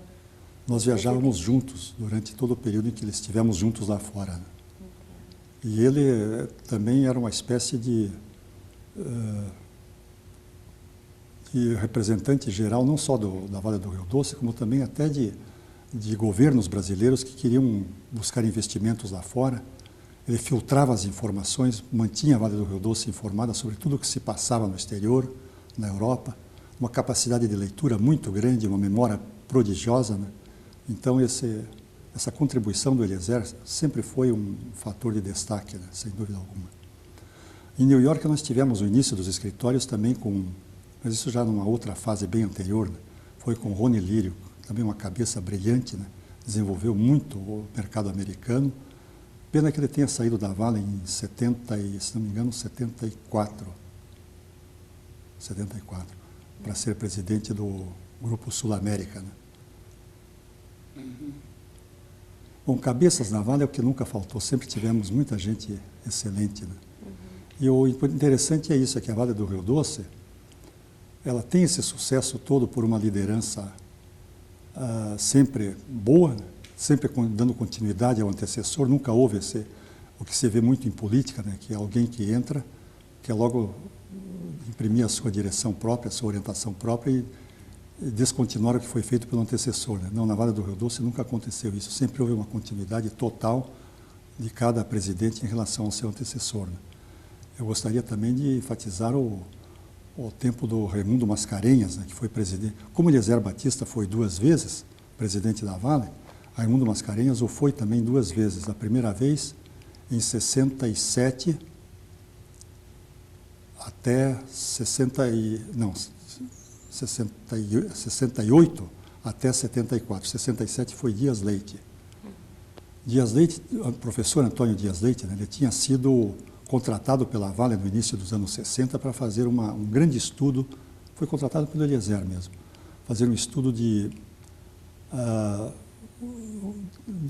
Nós viajávamos juntos durante todo o período em que estivemos juntos lá fora, né? E ele também era uma espécie de representante geral, não só da Vale do Rio Doce, como também até de governos brasileiros que queriam buscar investimentos lá fora. ele filtrava as informações, mantinha a Vale do Rio Doce informada sobre tudo o que se passava no exterior, na Europa, uma capacidade de leitura muito grande, uma memória prodigiosa, né? Então, essa contribuição do Eliezer sempre foi um fator de destaque, né? Sem dúvida alguma. Em New York, nós tivemos o início dos escritórios também mas isso já numa outra fase bem anterior, né? Foi com Rony Lírio, também uma cabeça brilhante, né? Desenvolveu muito o mercado americano. Pena que ele tenha saído da Vale em 70, se não me engano, 74, para ser presidente do Grupo Sul América, né? Bom, cabeças na Vale é o que nunca faltou, sempre tivemos muita gente excelente, né? E o interessante é isso, é que a Vale do Rio Doce, ela tem esse sucesso todo por uma liderança sempre boa, né? Sempre dando continuidade ao antecessor, nunca houve o que se vê muito em política, né? Que é alguém que entra, quer logo imprimir a sua direção própria, a sua orientação própria e descontinuar o que foi feito pelo antecessor, né? Não, na Vale do Rio Doce nunca aconteceu isso, sempre houve uma continuidade total de cada presidente em relação ao seu antecessor, né? Eu gostaria também de enfatizar o tempo do Raimundo Mascarenhas, né, que foi presidente. Como Eliezer Batista foi 2 vezes presidente da Vale, Raimundo Mascarenhas o foi também 2 vezes. A primeira vez em 67 até 68 até 74. 67 foi Dias Leite. Dias Leite, o professor Antônio Dias Leite, né, ele tinha sido contratado pela Vale no início dos anos 60 para fazer um grande estudo, foi contratado pelo Eliezer mesmo, fazer um estudo de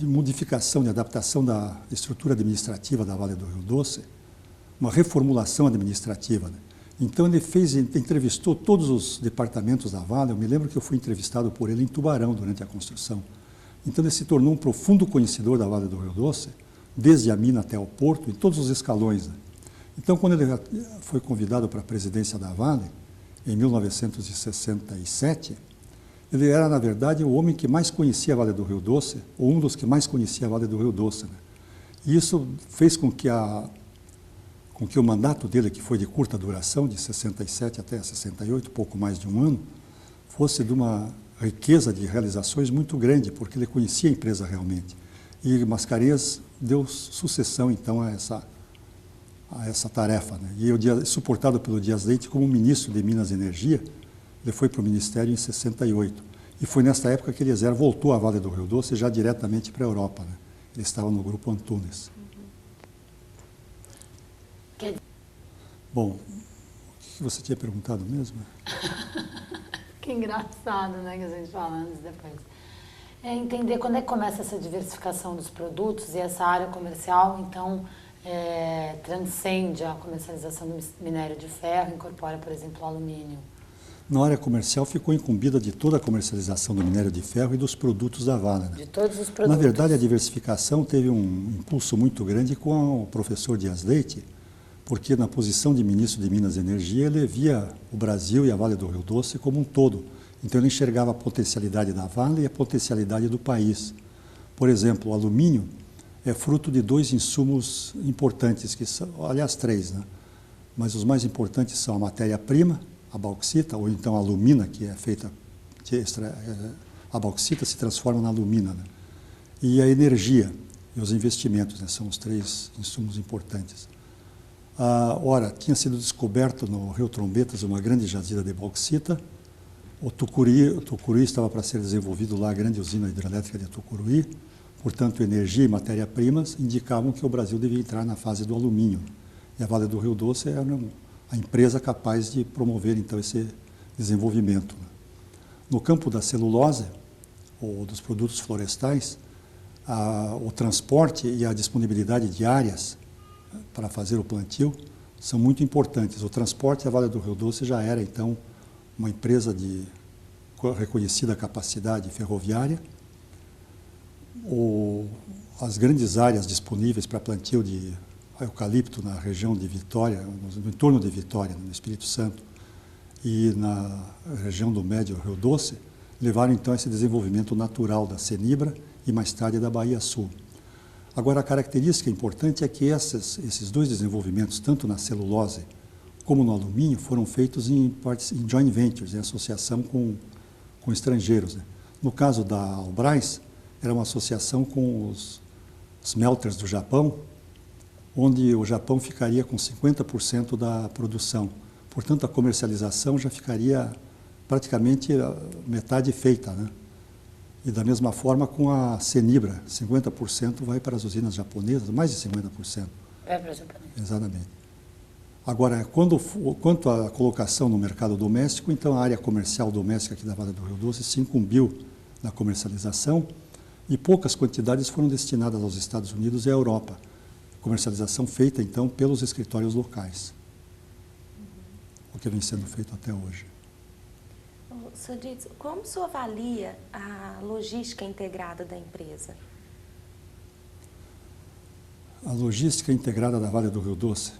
modificação, de adaptação da estrutura administrativa da Vale do Rio Doce, uma reformulação administrativa, né? Então ele entrevistou todos os departamentos da Vale. Eu me lembro que eu fui entrevistado por ele em Tubarão durante a construção. Então ele se tornou um profundo conhecedor da Vale do Rio Doce, desde a mina até o porto, em todos os escalões, né? Então, quando ele foi convidado para a presidência da Vale, em 1967, ele era, na verdade, o homem que mais conhecia a Vale do Rio Doce, ou um dos que mais conhecia a Vale do Rio Doce, né? E isso fez com que o mandato dele, que foi de curta duração, de 67 até 68, pouco mais de um ano, fosse de uma riqueza de realizações muito grande, porque ele conhecia a empresa realmente. E Mascarenhas deu sucessão, então, a essa tarefa, né? E suportado pelo Dias Leite como ministro de Minas e Energia, ele foi para o Ministério em 68. E foi nessa época que Eliezer voltou à Vale do Rio Doce já diretamente para a Europa, né? Ele estava no Grupo Antunes. Bom, o que você tinha perguntado mesmo? Que engraçado, né, que a gente fala antes e depois. É entender quando é que começa essa diversificação dos produtos e essa área comercial, então, transcende a comercialização do minério de ferro, incorpora, por exemplo, o alumínio. Na área comercial ficou incumbida de toda a comercialização do minério de ferro e dos produtos da Vale, né? De todos os produtos. Na verdade, a diversificação teve um impulso muito grande com o professor Dias Leite, porque na posição de ministro de Minas e Energia ele via o Brasil e a Vale do Rio Doce como um todo. Então ele enxergava a potencialidade da Vale e a potencialidade do país. Por exemplo, o alumínio é fruto de 2 insumos importantes, que são, aliás, 3, né? Mas os mais importantes são a matéria-prima, a bauxita, ou então a alumina, que é feita, a bauxita se transforma na alumina, né? E a energia e os investimentos, né? São os 3 insumos importantes. Ora, tinha sido descoberto no Rio Trombetas uma grande jazida de bauxita. O Tucuruí estava para ser desenvolvido lá, a grande usina hidrelétrica de Tucuruí. Portanto, energia e matéria-primas indicavam que o Brasil devia entrar na fase do alumínio. E a Vale do Rio Doce era a empresa capaz de promover, então, esse desenvolvimento. No campo da celulose, ou dos produtos florestais, o transporte e a disponibilidade de áreas para fazer o plantio são muito importantes. O transporte, a Vale do Rio Doce já era, então, uma empresa de reconhecida capacidade ferroviária. As grandes áreas disponíveis para plantio de eucalipto na região de Vitória, no entorno de Vitória, no Espírito Santo, e na região do Médio Rio Doce, levaram, então, a esse desenvolvimento natural da Cenibra e, mais tarde, da Bahia Sul. Agora, a característica importante é que esses dois desenvolvimentos, tanto na celulose como no alumínio, foram feitos em joint ventures, em associação com estrangeiros, né? No caso da Albras, era uma associação com os smelters do Japão, onde o Japão ficaria com 50% da produção. Portanto, a comercialização já ficaria praticamente metade feita, né? E da mesma forma com a Cenibra, 50% vai para as usinas japonesas, mais de 50%. Vai para o japonês. Exatamente. Agora, quanto à colocação no mercado doméstico, então a área comercial doméstica aqui da Vale do Rio Doce se incumbiu da comercialização e poucas quantidades foram destinadas aos Estados Unidos e à Europa. Comercialização feita, então, pelos escritórios locais, o que vem sendo feito até hoje. Sr. Dietz, como o senhor avalia a logística integrada da empresa? A logística integrada da Vale do Rio Doce?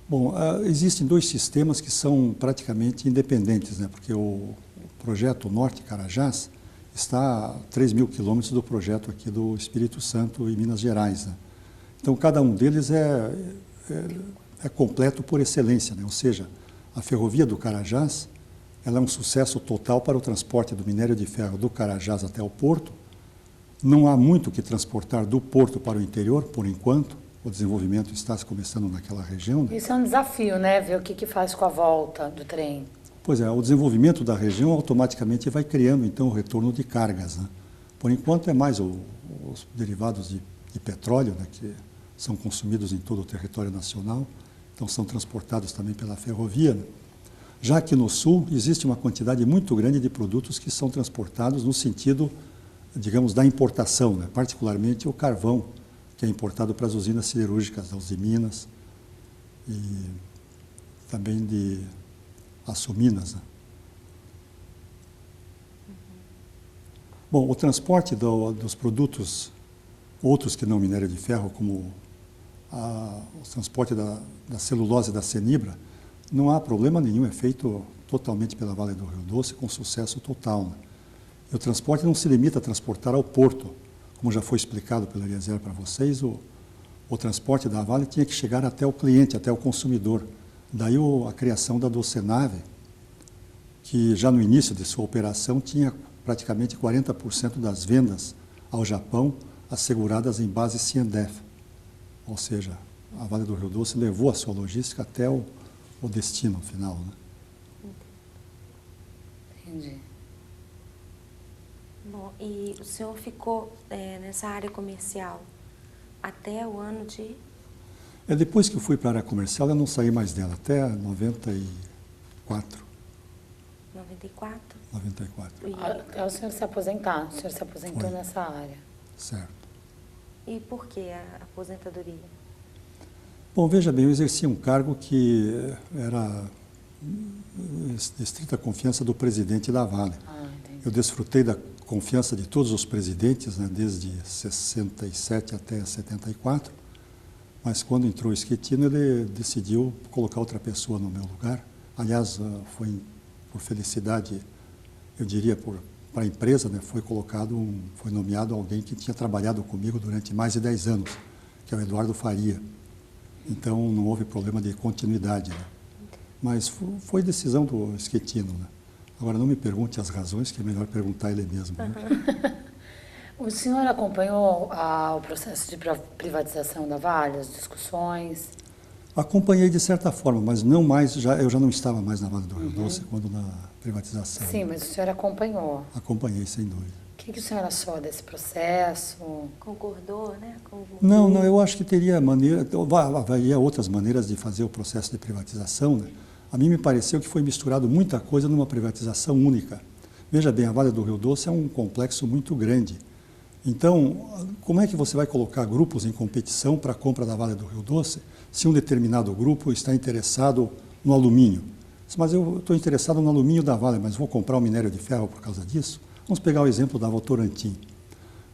Bom, existem dois sistemas que são praticamente independentes, né? Porque o projeto Norte Carajás está a 3.000 quilômetros do projeto aqui do Espírito Santo e Minas Gerais, né? Então, cada um deles é completo por excelência, né? Ou seja, a ferrovia do Carajás, ela é um sucesso total para o transporte do minério de ferro do Carajás até o porto. Não há muito que transportar do porto para o interior, por enquanto. O desenvolvimento está começando naquela região, né? Isso é um desafio, né? Ver o que faz com a volta do trem. Pois é, o desenvolvimento da região automaticamente vai criando, então, o retorno de cargas, né? Por enquanto, é mais os derivados de petróleo, né, que são consumidos em todo o território nacional, então são transportados também pela ferrovia, né? Já que no sul existe uma quantidade muito grande de produtos que são transportados no sentido, digamos, da importação, né? Particularmente o carvão, que é importado para as usinas siderúrgicas da Uzi Minas e também de Açominas, né? Bom, o transporte dos produtos, outros que não minério de ferro, como o transporte da celulose da Cenibra, não há problema nenhum, é feito totalmente pela Vale do Rio Doce, com sucesso total, né? E o transporte não se limita a transportar ao porto. Como já foi explicado pelo Eliezer para vocês, o transporte da Vale tinha que chegar até o cliente, até o consumidor. Daí a criação da Docenave, que já no início de sua operação tinha praticamente 40% das vendas ao Japão asseguradas em base CNDF. Ou seja, a Vale do Rio Doce levou a sua logística até o destino final, né? Entendi. Bom, e o senhor ficou nessa área comercial até o ano de... Depois que eu fui para a área comercial, eu não saí mais dela, até 94. 94? 94. Até o senhor se aposentar. O senhor se aposentou Foi. nessa área. Certo. E por que a aposentadoria? Bom, veja bem, eu exercia um cargo que era de estrita confiança do presidente da Vale. Entendi. Eu desfrutei da confiança de todos os presidentes, né, desde 67 até 74, mas quando entrou o Schettino, ele decidiu colocar outra pessoa no meu lugar. Aliás, foi por felicidade, eu diria, para a empresa, né, foi nomeado alguém que tinha trabalhado comigo durante mais de 10 anos, que é o Eduardo Faria. Então, não houve problema de continuidade, né? Mas foi decisão do Schettino, né? Agora, não me pergunte as razões, que é melhor perguntar ele mesmo, né? O senhor acompanhou o processo de privatização da Vale, as discussões? Acompanhei de certa forma, mas não mais, eu já não estava mais na Vale do Rio Doce quando na privatização. Sim, mas o senhor acompanhou. Acompanhei, sem dúvida. O que o senhor achou desse processo? Concordou, né? Não, eu acho que teria haveria outras maneiras de fazer o processo de privatização, né? A mim me pareceu que foi misturado muita coisa numa privatização única. Veja bem, a Vale do Rio Doce é um complexo muito grande. Então, como é que você vai colocar grupos em competição para a compra da Vale do Rio Doce se um determinado grupo está interessado no alumínio? Mas eu estou interessado no alumínio da Vale, mas vou comprar o minério de ferro por causa disso? Vamos pegar o exemplo da Votorantim.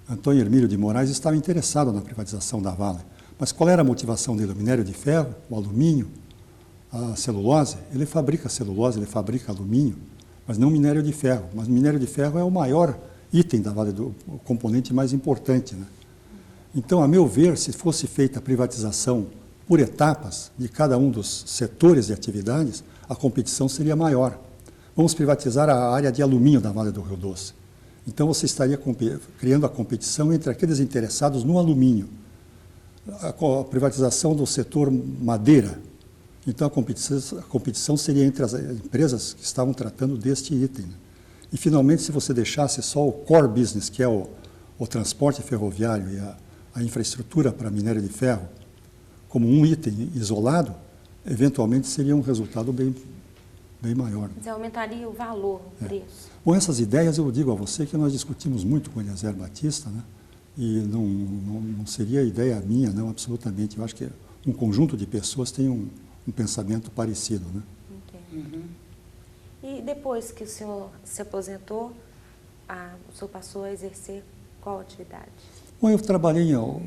Antônio Hermílio de Moraes estava interessado na privatização da Vale. Mas qual era a motivação dele? O minério de ferro, o alumínio, a celulose? Ele fabrica celulose, ele fabrica alumínio, mas não minério de ferro. Mas o minério de ferro é o maior item da Vale, o componente mais importante, né? Então, a meu ver, se fosse feita a privatização por etapas de cada um dos setores de atividades, a competição seria maior. Vamos privatizar a área de alumínio da Vale do Rio Doce. Então, você estaria criando a competição entre aqueles interessados no alumínio. A privatização do setor madeira. Então, a competição seria entre as empresas que estavam tratando deste item. E, finalmente, se você deixasse só o core business, que é o transporte ferroviário e a infraestrutura para minério de ferro, como um item isolado, eventualmente seria um resultado bem maior. Mas aumentaria o valor, o preço. Com essas ideias, eu digo a você que nós discutimos muito com o Eliezer Batista, né? E não seria ideia minha, não, absolutamente. Eu acho que um conjunto de pessoas tem um pensamento parecido, né? Okay. E depois que o senhor se aposentou, o senhor passou a exercer qual atividade? Bom, eu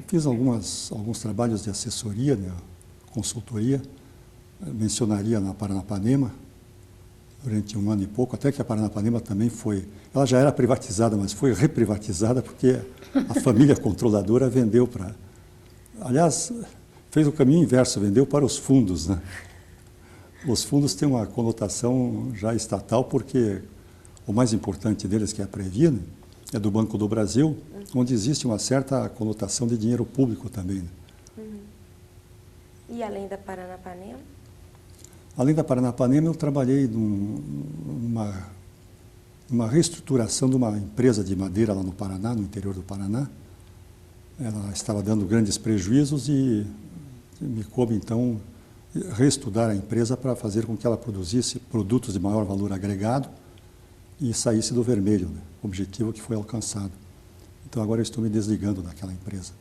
fiz alguns trabalhos de assessoria, né, consultoria, mencionaria na Paranapanema, durante 1 ano e pouco, até que a Paranapanema também ela já era privatizada, mas foi reprivatizada porque a família controladora vendeu para... Aliás, fez o caminho inverso, vendeu para os fundos, né? Os fundos têm uma conotação já estatal, porque o mais importante deles, que é a Previne, é do Banco do Brasil, onde existe uma certa conotação de dinheiro público também. Né? E além da Paranapanema? Além da Paranapanema, eu trabalhei numa reestruturação de uma empresa de madeira lá no Paraná, no interior do Paraná. Ela estava dando grandes prejuízos e me coube, então, reestudar a empresa para fazer com que ela produzisse produtos de maior valor agregado e saísse do vermelho, né? Objetivo que foi alcançado. Então, agora eu estou me desligando daquela empresa.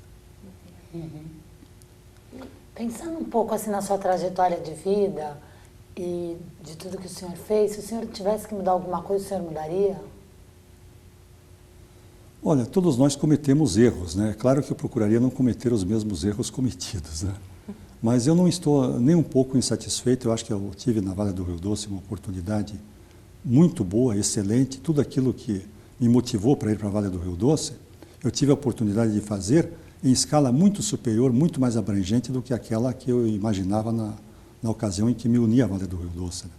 Pensando um pouco assim na sua trajetória de vida e de tudo que o senhor fez, se o senhor tivesse que mudar alguma coisa, o senhor mudaria? Olha, todos nós cometemos erros, né? Claro que eu procuraria não cometer os mesmos erros cometidos, né? Mas eu não estou nem um pouco insatisfeito. Eu acho que eu tive na Vale do Rio Doce uma oportunidade muito boa, excelente. Tudo aquilo que me motivou para ir para a Vale do Rio Doce, eu tive a oportunidade de fazer em escala muito superior, muito mais abrangente do que aquela que eu imaginava na ocasião em que me uni à Vale do Rio Doce. Né?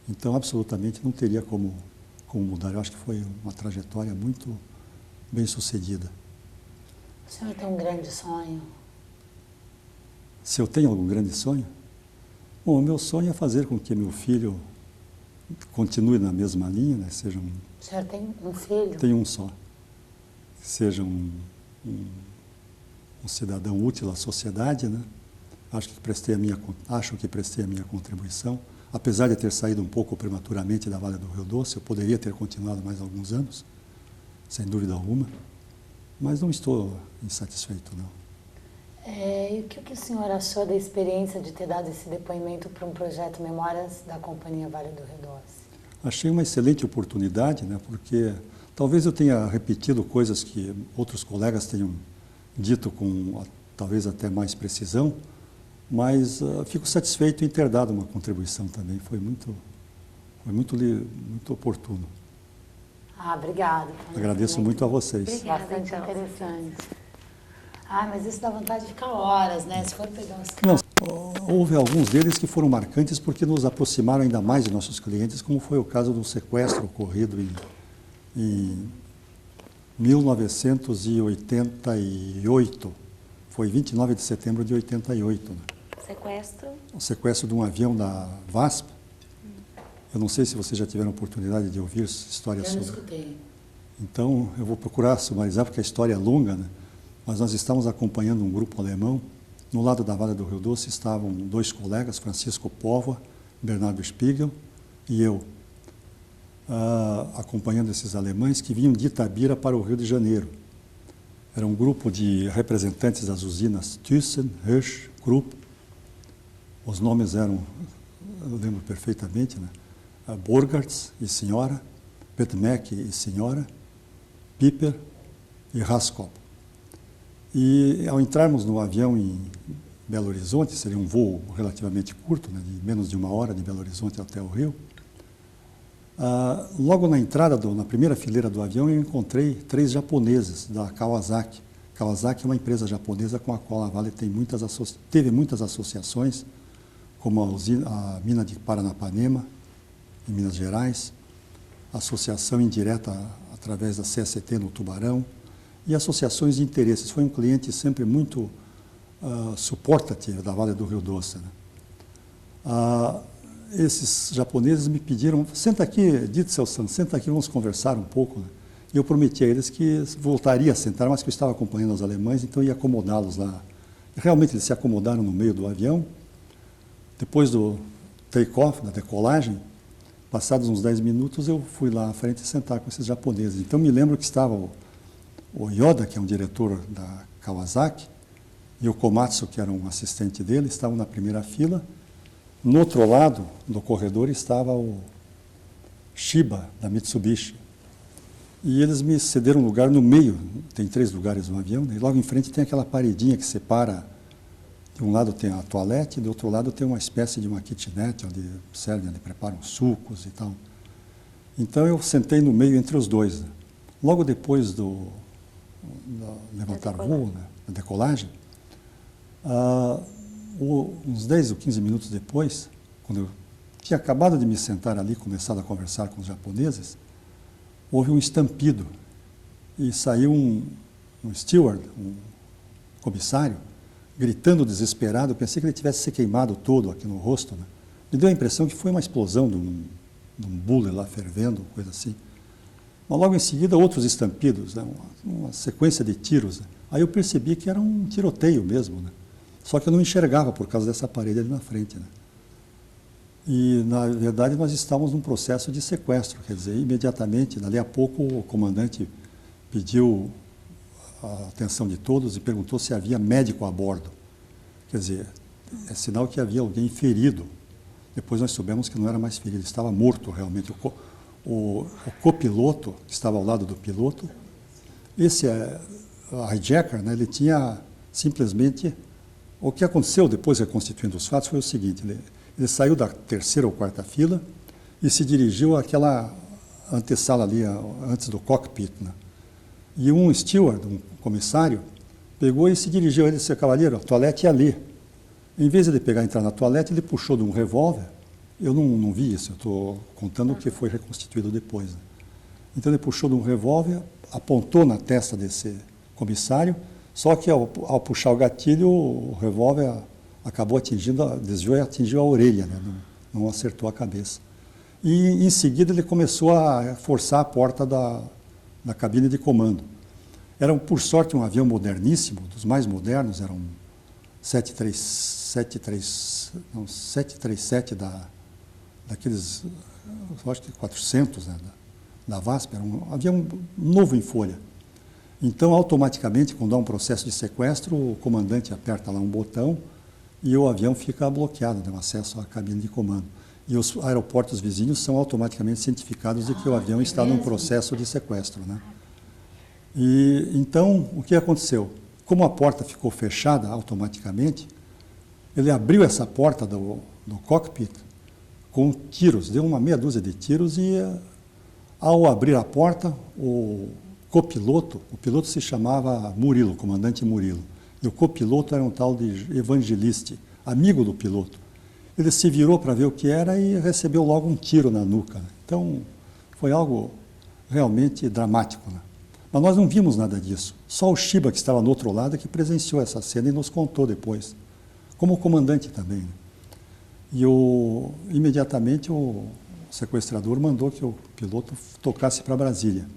Então, absolutamente não teria como mudar. Eu acho que foi uma trajetória muito bem sucedida. O senhor tem um grande sonho? Se eu tenho algum grande sonho? Bom, o meu sonho é fazer com que meu filho continue na mesma linha, né? Seja O senhor tem um filho? Tenho um só. Seja um cidadão útil à sociedade, né? Acho que prestei a minha contribuição. Apesar de ter saído um pouco prematuramente da Vale do Rio Doce, eu poderia ter continuado mais alguns anos, sem dúvida alguma, mas não estou insatisfeito, não. E o que o senhor achou da experiência de ter dado esse depoimento para um projeto Memórias da Companhia Vale do Rio Doce? Achei uma excelente oportunidade, né? Porque talvez eu tenha repetido coisas que outros colegas tenham dito com talvez até mais precisão, mas fico satisfeito em ter dado uma contribuição também. Foi muito oportuno. Obrigada. Agradeço muito a vocês. Obrigada, Bastante então. interessante. Mas isso dá vontade de ficar horas, né? Se for pegar os Não, casos. houve alguns deles que foram marcantes porque nos aproximaram ainda mais de nossos clientes, como foi o caso do sequestro ocorrido em 1988. Foi 29 de setembro de 88. Né? Sequestro? O sequestro de um avião da VASP. Eu não sei se vocês já tiveram oportunidade de ouvir histórias Eu não sobre. escutei. Então, eu vou procurar sumarizar, porque a história é longa, né? Mas nós estamos acompanhando um grupo alemão. No lado da Vale do Rio Doce estavam 2 colegas, Francisco Póvoa, Bernardo Spiegel e eu, acompanhando esses alemães que vinham de Itabira para o Rio de Janeiro. Era um grupo de representantes das usinas Thyssen, Hirsch, Krupp. Os nomes eram, eu lembro perfeitamente, né? Borgarts e senhora, Petmeck e senhora, Piper e Raskop. E ao entrarmos no avião em Belo Horizonte, seria um voo relativamente curto, né, de menos de 1 hora de Belo Horizonte até o Rio, logo na entrada, na primeira fileira do avião, eu encontrei 3 japoneses da Kawasaki Kawasaki é uma empresa japonesa com a qual a Vale teve muitas associações, como a mina de Paranapanema, em Minas Gerais, associação indireta através da CST no Tubarão, e associações de interesses. Foi um cliente sempre muito supportative da Vale do Rio Doce, né? Esses japoneses me pediram, senta aqui, Ditzel-san, senta aqui, vamos conversar um pouco, né? E eu prometi a eles que voltaria a sentar, mas que eu estava acompanhando os alemães, então ia acomodá-los lá. E realmente eles se acomodaram no meio do avião. Depois do take-off, da decolagem, passados uns 10 minutos, eu fui lá à frente sentar com esses japoneses. Então me lembro que estava o Yoda, que é um diretor da Kawasaki, e o Komatsu, que era um assistente dele, estavam na primeira fila. No outro lado do corredor estava o Shiba, da Mitsubishi. E eles me cederam lugar no meio, tem 3 lugares no avião, né? E logo em frente tem aquela paredinha que separa, de um lado tem a toalete, do outro lado tem uma espécie de uma kitnet, onde servem, onde preparam sucos e tal. Então eu sentei no meio entre os dois, né? Logo depois do levantar voo, né? Da decolagem, uns 10 ou 15 minutos depois, quando eu tinha acabado de me sentar ali, começado a conversar com os japoneses, houve um estampido e saiu um steward, um comissário, gritando desesperado. Eu pensei que ele tivesse se queimado todo aqui no rosto, né? Me deu a impressão que foi uma explosão de um bule lá fervendo, coisa assim. Mas logo em seguida outros estampidos, né? Uma sequência de tiros, né? Aí eu percebi que era um tiroteio mesmo, né? Só que eu não enxergava por causa dessa parede ali na frente, né? E, na verdade, nós estávamos num processo de sequestro, quer dizer, imediatamente, dali a pouco, o comandante pediu a atenção de todos e perguntou se havia médico a bordo. Quer dizer, é sinal que havia alguém ferido. Depois nós soubemos que não era mais ferido, estava morto realmente. O copiloto, que estava ao lado do piloto, esse hijacker, né, ele tinha simplesmente... O que aconteceu depois, reconstituindo os fatos, foi o seguinte: ele saiu da 3ª ou 4ª fila e se dirigiu àquela antessala ali, antes do cockpit, né? E um steward, um comissário, pegou e se dirigiu a ele e disse: "Cavaleiro, a toalete é ali." Em vez de ele pegar e entrar na toalete, ele puxou de um revólver. Eu não vi isso, eu estou contando o que foi reconstituído depois, né? Então ele puxou de um revólver, apontou na testa desse comissário, só que ao puxar o gatilho, o revólver acabou desviou e atingiu a orelha, né? Não acertou a cabeça. E em seguida ele começou a forçar a porta da cabine de comando. Era, por sorte, um avião moderníssimo, dos mais modernos, era um 737 daqueles, eu acho que 400, né, da VASP, era um avião novo em folha. Então, automaticamente, quando há um processo de sequestro, o comandante aperta lá um botão e o avião fica bloqueado, tem acesso à cabine de comando. E os aeroportos vizinhos são automaticamente cientificados de que o avião está num processo de sequestro, né? E então, o que aconteceu? Como a porta ficou fechada automaticamente, ele abriu essa porta do cockpit com tiros, deu uma meia dúzia de tiros e, ao abrir a porta, o piloto se chamava Murilo, comandante Murilo, e o copiloto era um tal de Evangeliste, amigo do piloto. Ele se virou para ver o que era e recebeu logo um tiro na nuca, né? Então, foi algo realmente dramático, né? Mas nós não vimos nada disso. Só o Shiba, que estava no outro lado, que presenciou essa cena e nos contou depois, como o comandante também, né? E imediatamente o sequestrador mandou que o piloto tocasse para Brasília.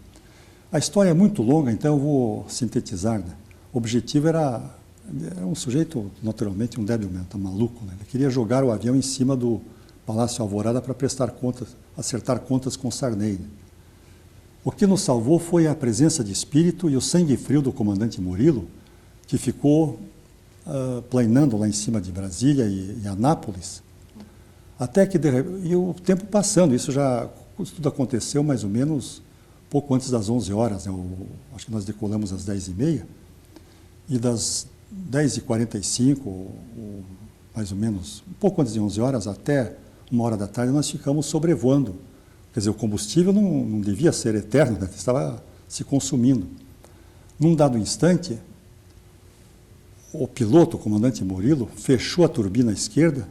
A história é muito longa, então eu vou sintetizar, né? O objetivo era um sujeito, naturalmente, um débil-mental, maluco, né? Ele queria jogar o avião em cima do Palácio Alvorada para acertar contas com Sarney, né? O que nos salvou foi a presença de espírito e o sangue frio do comandante Murilo, que ficou planando lá em cima de Brasília e Anápolis, até que, e o tempo passando, isso tudo aconteceu mais ou menos pouco antes das 11 horas, né? Acho que nós decolamos às 10h30, e das 10h45, mais ou menos, um pouco antes de 11 horas, até 1h da tarde, nós ficamos sobrevoando. Quer dizer, o combustível não devia ser eterno, né? Estava se consumindo. Num dado instante, o piloto, o comandante Murilo, fechou a turbina esquerda,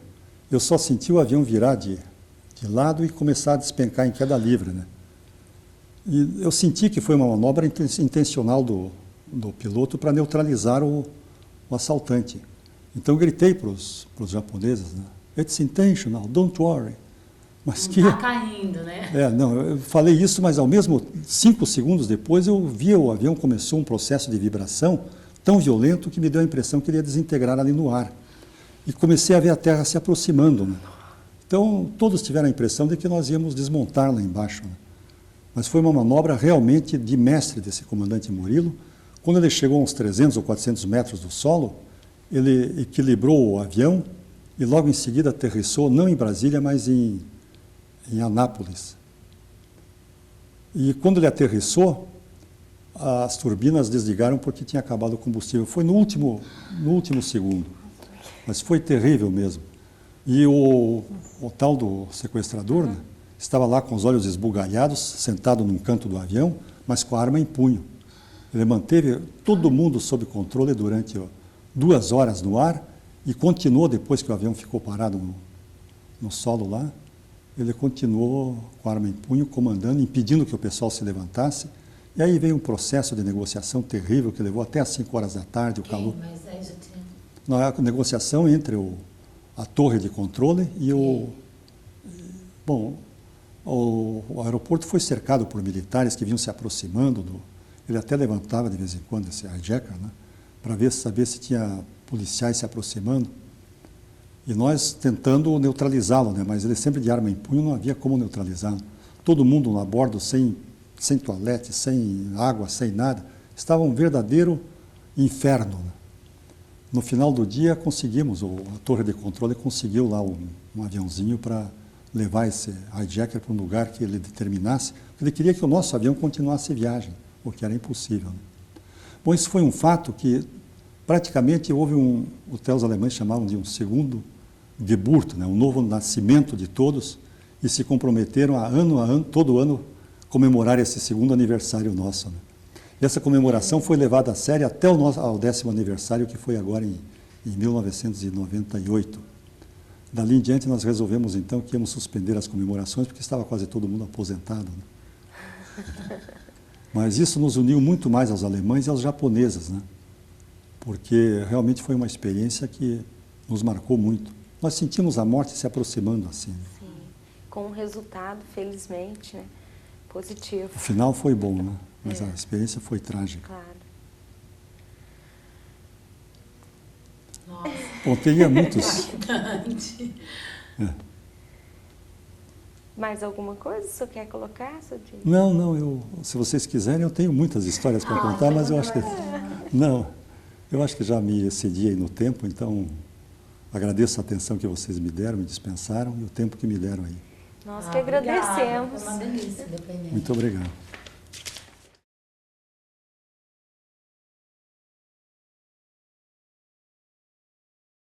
eu só senti o avião virar de lado e começar a despencar em queda livre, né? E eu senti que foi uma manobra intencional do piloto para neutralizar o assaltante. Então gritei para os japoneses, né? It's intentional, don't worry. Mas Não está caindo, né? não, eu falei isso, mas ao mesmo 5 segundos depois eu vi o avião começou um processo de vibração tão violento que me deu a impressão que ele ia desintegrar ali no ar. E comecei a ver a Terra se aproximando, né? Então todos tiveram a impressão de que nós íamos desmontar lá embaixo, né? Mas foi uma manobra realmente de mestre desse comandante Murilo. Quando ele chegou a uns 300 ou 400 metros do solo, ele equilibrou o avião e logo em seguida aterrissou, não em Brasília, mas em Anápolis. E quando ele aterrissou, as turbinas desligaram porque tinha acabado o combustível. Foi no último segundo, mas foi terrível mesmo. E o tal do sequestrador, né, estava lá com os olhos esbugalhados, sentado num canto do avião, mas com a arma em punho. Ele manteve todo mundo sob controle durante 2 horas no ar e continuou, depois que o avião ficou parado no solo lá, ele continuou com a arma em punho, comandando, impedindo que o pessoal se levantasse. E aí veio um processo de negociação terrível que levou até às 5 horas da tarde, o calor. Mas aí já tinha... Não, a negociação entre a torre de controle e o... Bom, o aeroporto foi cercado por militares que vinham se aproximando. Ele até levantava de vez em quando esse hijacker, né, para saber se tinha policiais se aproximando. E nós tentando neutralizá-lo, né, mas ele sempre de arma em punho, não havia como neutralizá-lo. Todo mundo a bordo sem toalete, sem água, sem nada. Estava um verdadeiro inferno, né? No final do dia conseguimos, a torre de controle conseguiu lá um aviãozinho para levar esse hijacker para um lugar que ele determinasse. Ele queria que o nosso avião continuasse a viagem, o que era impossível, né? Bom, isso foi um fato que praticamente houve os alemães chamavam de um segundo Geburt, né, um novo nascimento de todos, e se comprometeram a ano, todo ano, comemorar esse segundo aniversário nosso, né? E essa comemoração foi levada a sério até ao 10º aniversário, que foi agora em 1998. Dali em diante nós resolvemos então que íamos suspender as comemorações, porque estava quase todo mundo aposentado, né? Mas isso nos uniu muito mais aos alemães e aos japoneses, né? Porque realmente foi uma experiência que nos marcou muito. Nós sentimos a morte se aproximando assim. Sim, com um resultado, felizmente, né, positivo. O final foi bom, né? Mas a experiência foi trágica. Claro. Nossa, Bom, teria muitos... Mais alguma coisa que o senhor quer colocar, Sodinho? Não, se vocês quiserem, eu tenho muitas histórias para contar, mas eu acho que... Não, eu acho que já me excedi aí no tempo, então agradeço a atenção que vocês me deram, me dispensaram e o tempo que me deram aí. Nós que agradecemos. Foi uma delícia o depoimento. Muito obrigado.